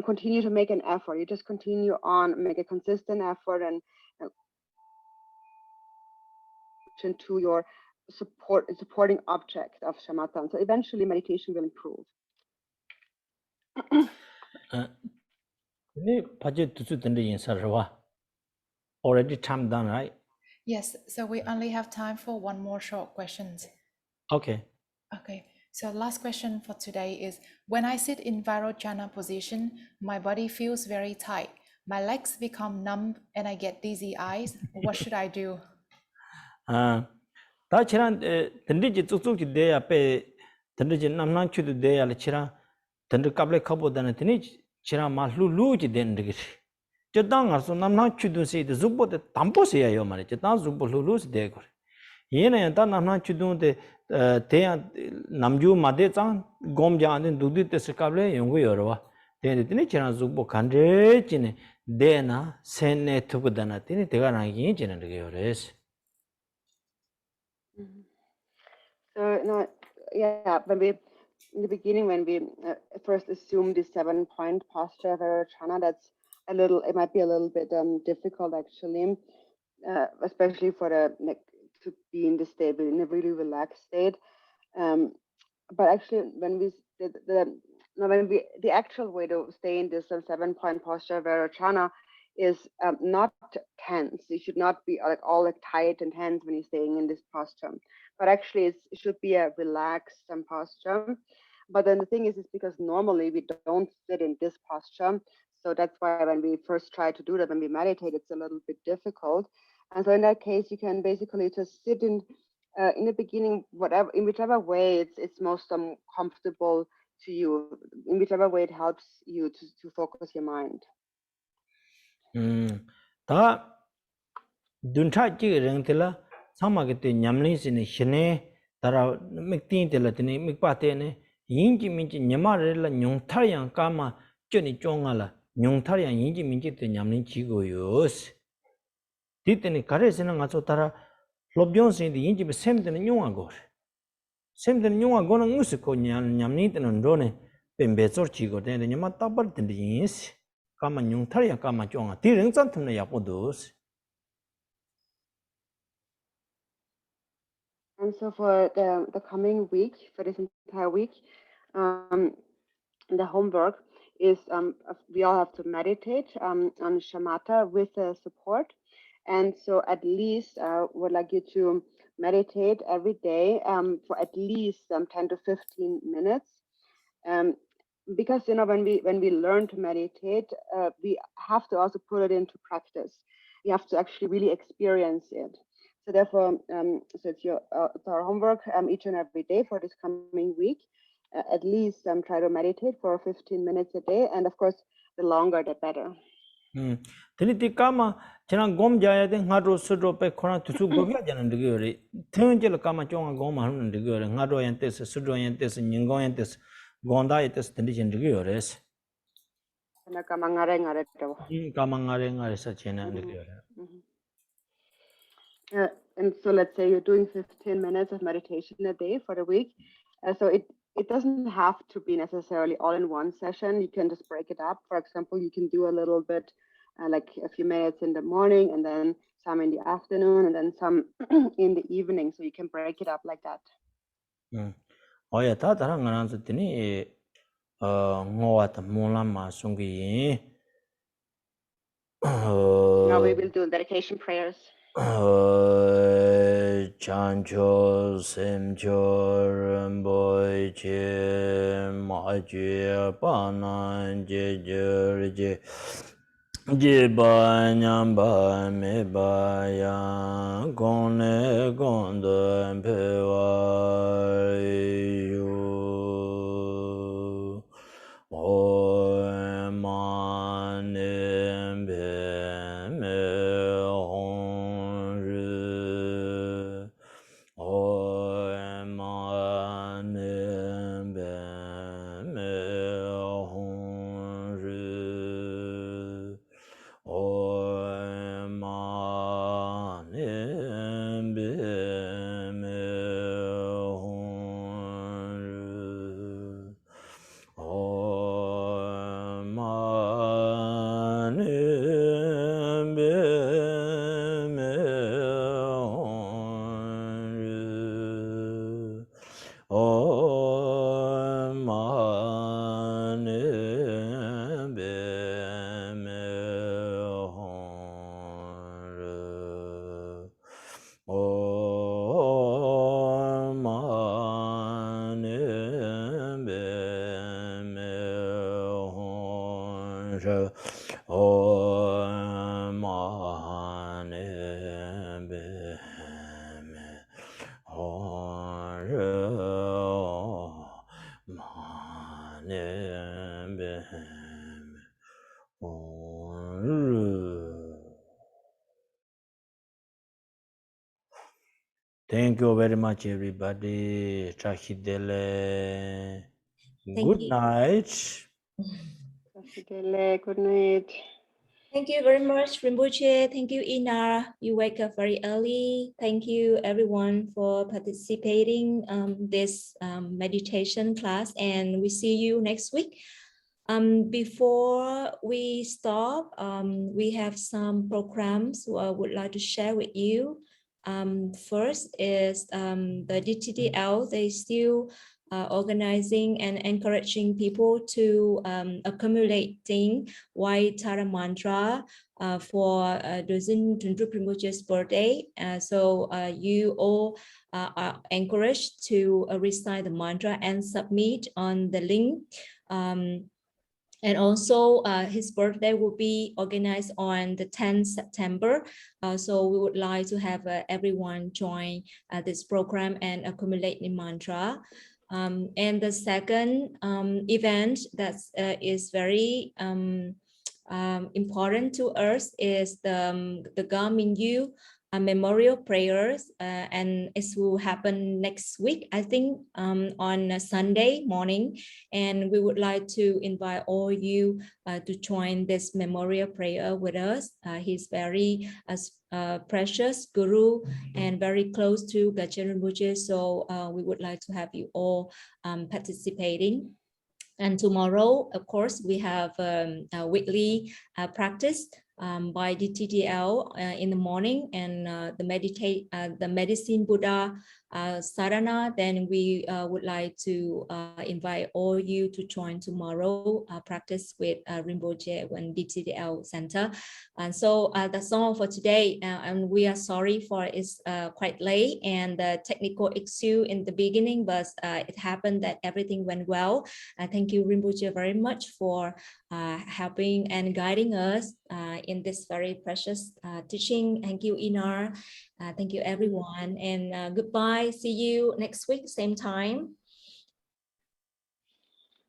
continue to make an effort. You just continue on, make a consistent effort, and to your supporting object of shamatha. So eventually, meditation will improve. Already time done, right? Yes, so we only have time for one more short question. Okay. Okay, so last question for today is, when I sit in Vairocana position, my body feels very tight. My legs become numb and I get dizzy eyes. What should I do? 다 지난 던디지 쭉쭉지 돼야 빼 던디지 남남 추도 돼야 치라 던디 갑래 커보다는 드니 치라 말루루지 되는 게 저당 가서 남남 추도 세도 즈보데 담보세요 말이야 저당 즈보 루루스 되고 얘는 다 남남 추도데 대야 남주 마데짱 곰자는 두디 때스 갑래 연구 여러와 되는 드니 치라 즈보 간제 지네 데나 세네 투고다나 드니 대가 나기 지는 게 여래스 So no, yeah, when we in the beginning, when we first assume the 7-point posture of Vairocana, that's a little. It might be a little bit difficult actually, especially for to be in the stable in a really relaxed state. But actually, when we the actual way to stay in this 7-point posture of Vairocana is not tense. You should not be all tight and tense when you're staying in this posture. But actually, it should be a relaxed posture. But then the thing is because normally we don't sit in this posture. So that's why when we first try to do that, when we meditate, it's a little bit difficult. And so in that case, you can basically just sit in the beginning, in whichever way it's most comfortable to you, in whichever way it helps you to focus your mind. 다 dunchaji rengtela samagete nyamlinsine shine dara miktin tela tini mikpatene yinji minji nyamarela nyongtaryang kama choni chongala nyongtaryang yinji minji te nyamlin chigo yos ditene karesena ngaso tara lobjonsin di yinji be semdene nyonga gore semdene nyonga gona ngusiko nyamlin tene ndone pembezor chigo tene nyama tabar tene yins kama nyongtaryang kama chonga di rengzan tumne yapodos. And so for the coming week, for this entire week, the homework is we all have to meditate on shamatha with support. And so at least would like you to meditate every day for at least 10 to 15 minutes. Because when we learn to meditate, we have to also put it into practice. You have to actually really experience it. So therefore, so it's our homework each and every day for this coming week. At least try to meditate for 15 minutes a day, and of course, the longer the better. Teni kama chana gom jaya de ngaro sudro pe khona tusu gogya jana ndigore tenjel kama chonga gom han ndigore ngaro yantes sudro yantes nyingo yantes gonda yantes teni ndigore Na kama ngare to. Kama ngare sa chena ndigore. And so let's say you're doing 15 minutes of meditation a day for the week. So it doesn't have to be necessarily all in one session. You can just break it up. For example, you can do a little bit, like a few minutes in the morning, and then some in the afternoon, and then some in the evening. So you can break it up like that. Oh yeah, ta tarang ngaran sa tini ngawat mula masungi. Now we will do dedication prayers. Chancho semcho ramboy che maji panan je je je ba nyam ba me ba ya gone gondo pe wa yu o man Thank you very much, everybody. Chahidele. Thank Good you. night. Good night. Thank you very much, Rinpoche. Thank you, Ina. You wake up very early. Thank you, everyone, for participating this meditation class, and we see you next week. Before we stop, we have some programs I would like to share with you. First is the DTDL. They still organizing and encouraging people to accumulating White Tara mantra for Dorzin Dhondrup Rinpoche's birthday. So you all are encouraged to recite the mantra and submit on the link. And also his birthday will be organized on the 10th September. So we would like to have everyone join this program and accumulate the mantra. And the second event that is very important to us is the Garmin U memorial prayers, and it will happen next week, I think, on a Sunday morning. And we would like to invite all you to join this memorial prayer with us. He's very precious guru and very close to Gachen Rinpoche, so we would like to have you all participating. And tomorrow, of course, we have a weekly practice by DTDL in the morning, and the medicine Buddha sadhana. Then we would like to invite all you to join tomorrow practice with Rinpoche and DTDL Center. And so that's all for today. And we are sorry for it's quite late and the technical issue in the beginning, but it happened that everything went well. Thank you, Rinpoche, very much for helping and guiding us in this very precious teaching. Thank you, Inar. Thank you, everyone. And goodbye. See you next week, same time.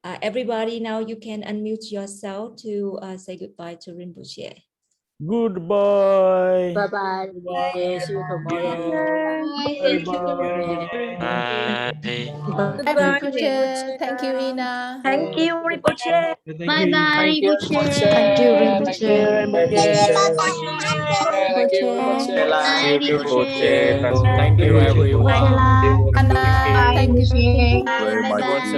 Everybody, now you can unmute yourself to say goodbye to Rinpoche. Goodbye. Bye-bye. See you tomorrow. Thank you. Bye. Bye, Goodbye, Rinpoche. Thank you, Rinpoche. Ina. Thank you, Rinpoche. Bye-bye, Rinpoche. Thank you, Thank you, Rinpoche. Rinpoche. Thank you, Bye, Rinpoche. Rinpoche. Thank you, Rinpoche everyone. la. Anna, Bye, thank you. Rinpoche. Very much. Bye-bye.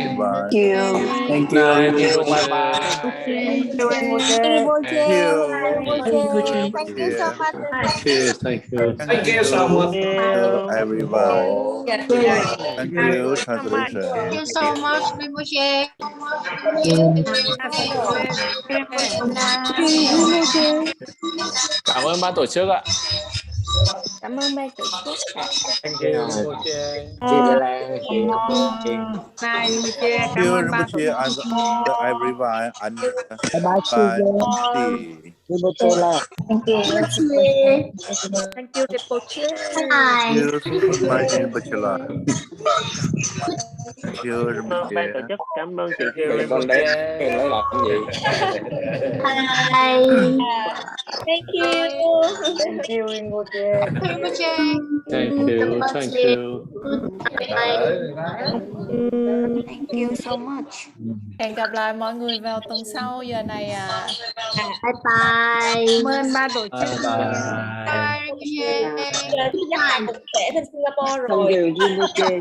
Goodbye. Thank you. Thank you, Rinpoche. Rinpoche. Thank you. Rinpoche. Thank you. Thank you, thank you. Thank you so much. Everyone. Yeah. Thank you, translation. Thank you so much, Rinpoche. Cảm ơn ban tổ chức ạ. Cảm ơn ban tổ chức ạ. Thank you, Rinpoche. Chị là chị. Bye, Rinpoche. Thank Cảm you, ơn ban tổ Rinpoche, chức. and everyone. And Bye bye, bye. Susan. Rinpoche là. Thank you, Rinpoche. Thank you, Rinpoche. Thank Bye. you, Thank you, my Rinpoche. Rinpoche. Thank you, Cảm ơn ban tổ Rinpoche. chức. Cảm ơn chị Thiều Vậy con đếm Rinpoche. lấy làm gì? Bye. Thank you. Thank you, Rinpoche. Rinpoche. Thank you, thank you. Goodbye. Thank you so much. Hẹn gặp lại mọi người vào tuần sau giờ này à. Bye bye. Cảm ơn ban tổ chức. Bye bye. Bye, Rinpoche. Giờ thứ nhất là cũng sẽ bên Singapore Thank rồi. you, Rinpoche.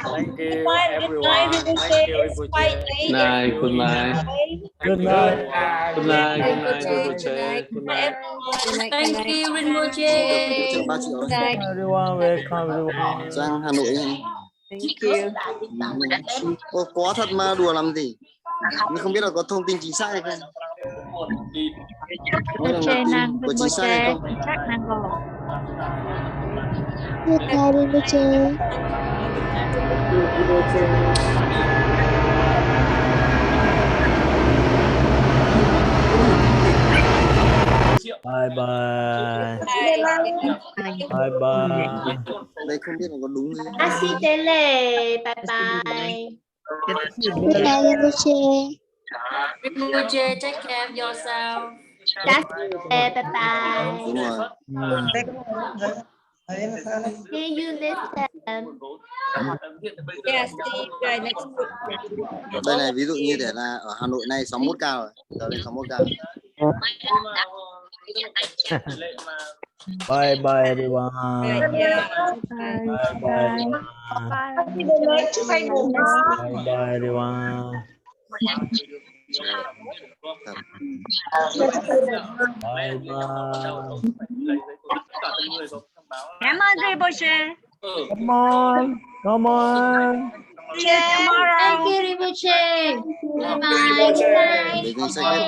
Thank you, Good night, everyone. Rinpoche. Thank you, It's quite Rinpoche. late. Night, good night. Good Thank night. you. Good night, good night, Good Rinpoche. Good night. Everyone. Thank you, Rinpoche. Everyone, welcome everyone. Sang Hà Nội. Thank you. Có thật mà đùa làm gì? Nhưng không biết là có thông tin chính xác hay không? Rinpoche năng Có chính xác hay Rinpoche. không? Chắc năng rồi. Goodbye, Rinpoche. Rinpoche. Bye bye. Bye bye. Đây không biết là có đúng không? Asitele, bye bye. Bye Rinpoche. Rinpoche, take care of yourself. Asitele, bye bye. Đúng rồi. See you next time. Yeah, see you guys next week. Ở đây này ví dụ như để là ở Hà Nội này 61 cao rồi. Giờ lên 61 cao. Bye bye everyone. Yeah. Bye bye. Bye bye everyone. Bye bye. Cảm ơn Rinpoche. Come on. Come on. See you tomorrow. Thank you, Rinpoche. Bye bye. Good night. Để danh sách hết.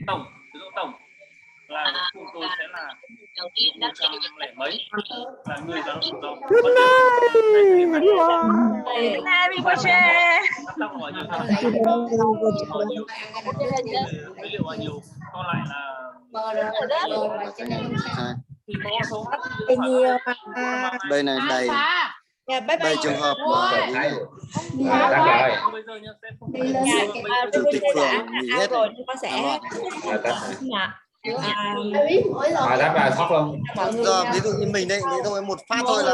Tổng là tôi sẽ là 100 mấy là người giáo dục đó. Good night everyone. Good night, Rinpoche. Còn lại là Đây này đầy Yeah, bye bye. đây trường hợp chủ tịch phường nghỉ hết rồi nhưng con sẽ giờ ví dụ như mình đây thì thôi một phát thôi là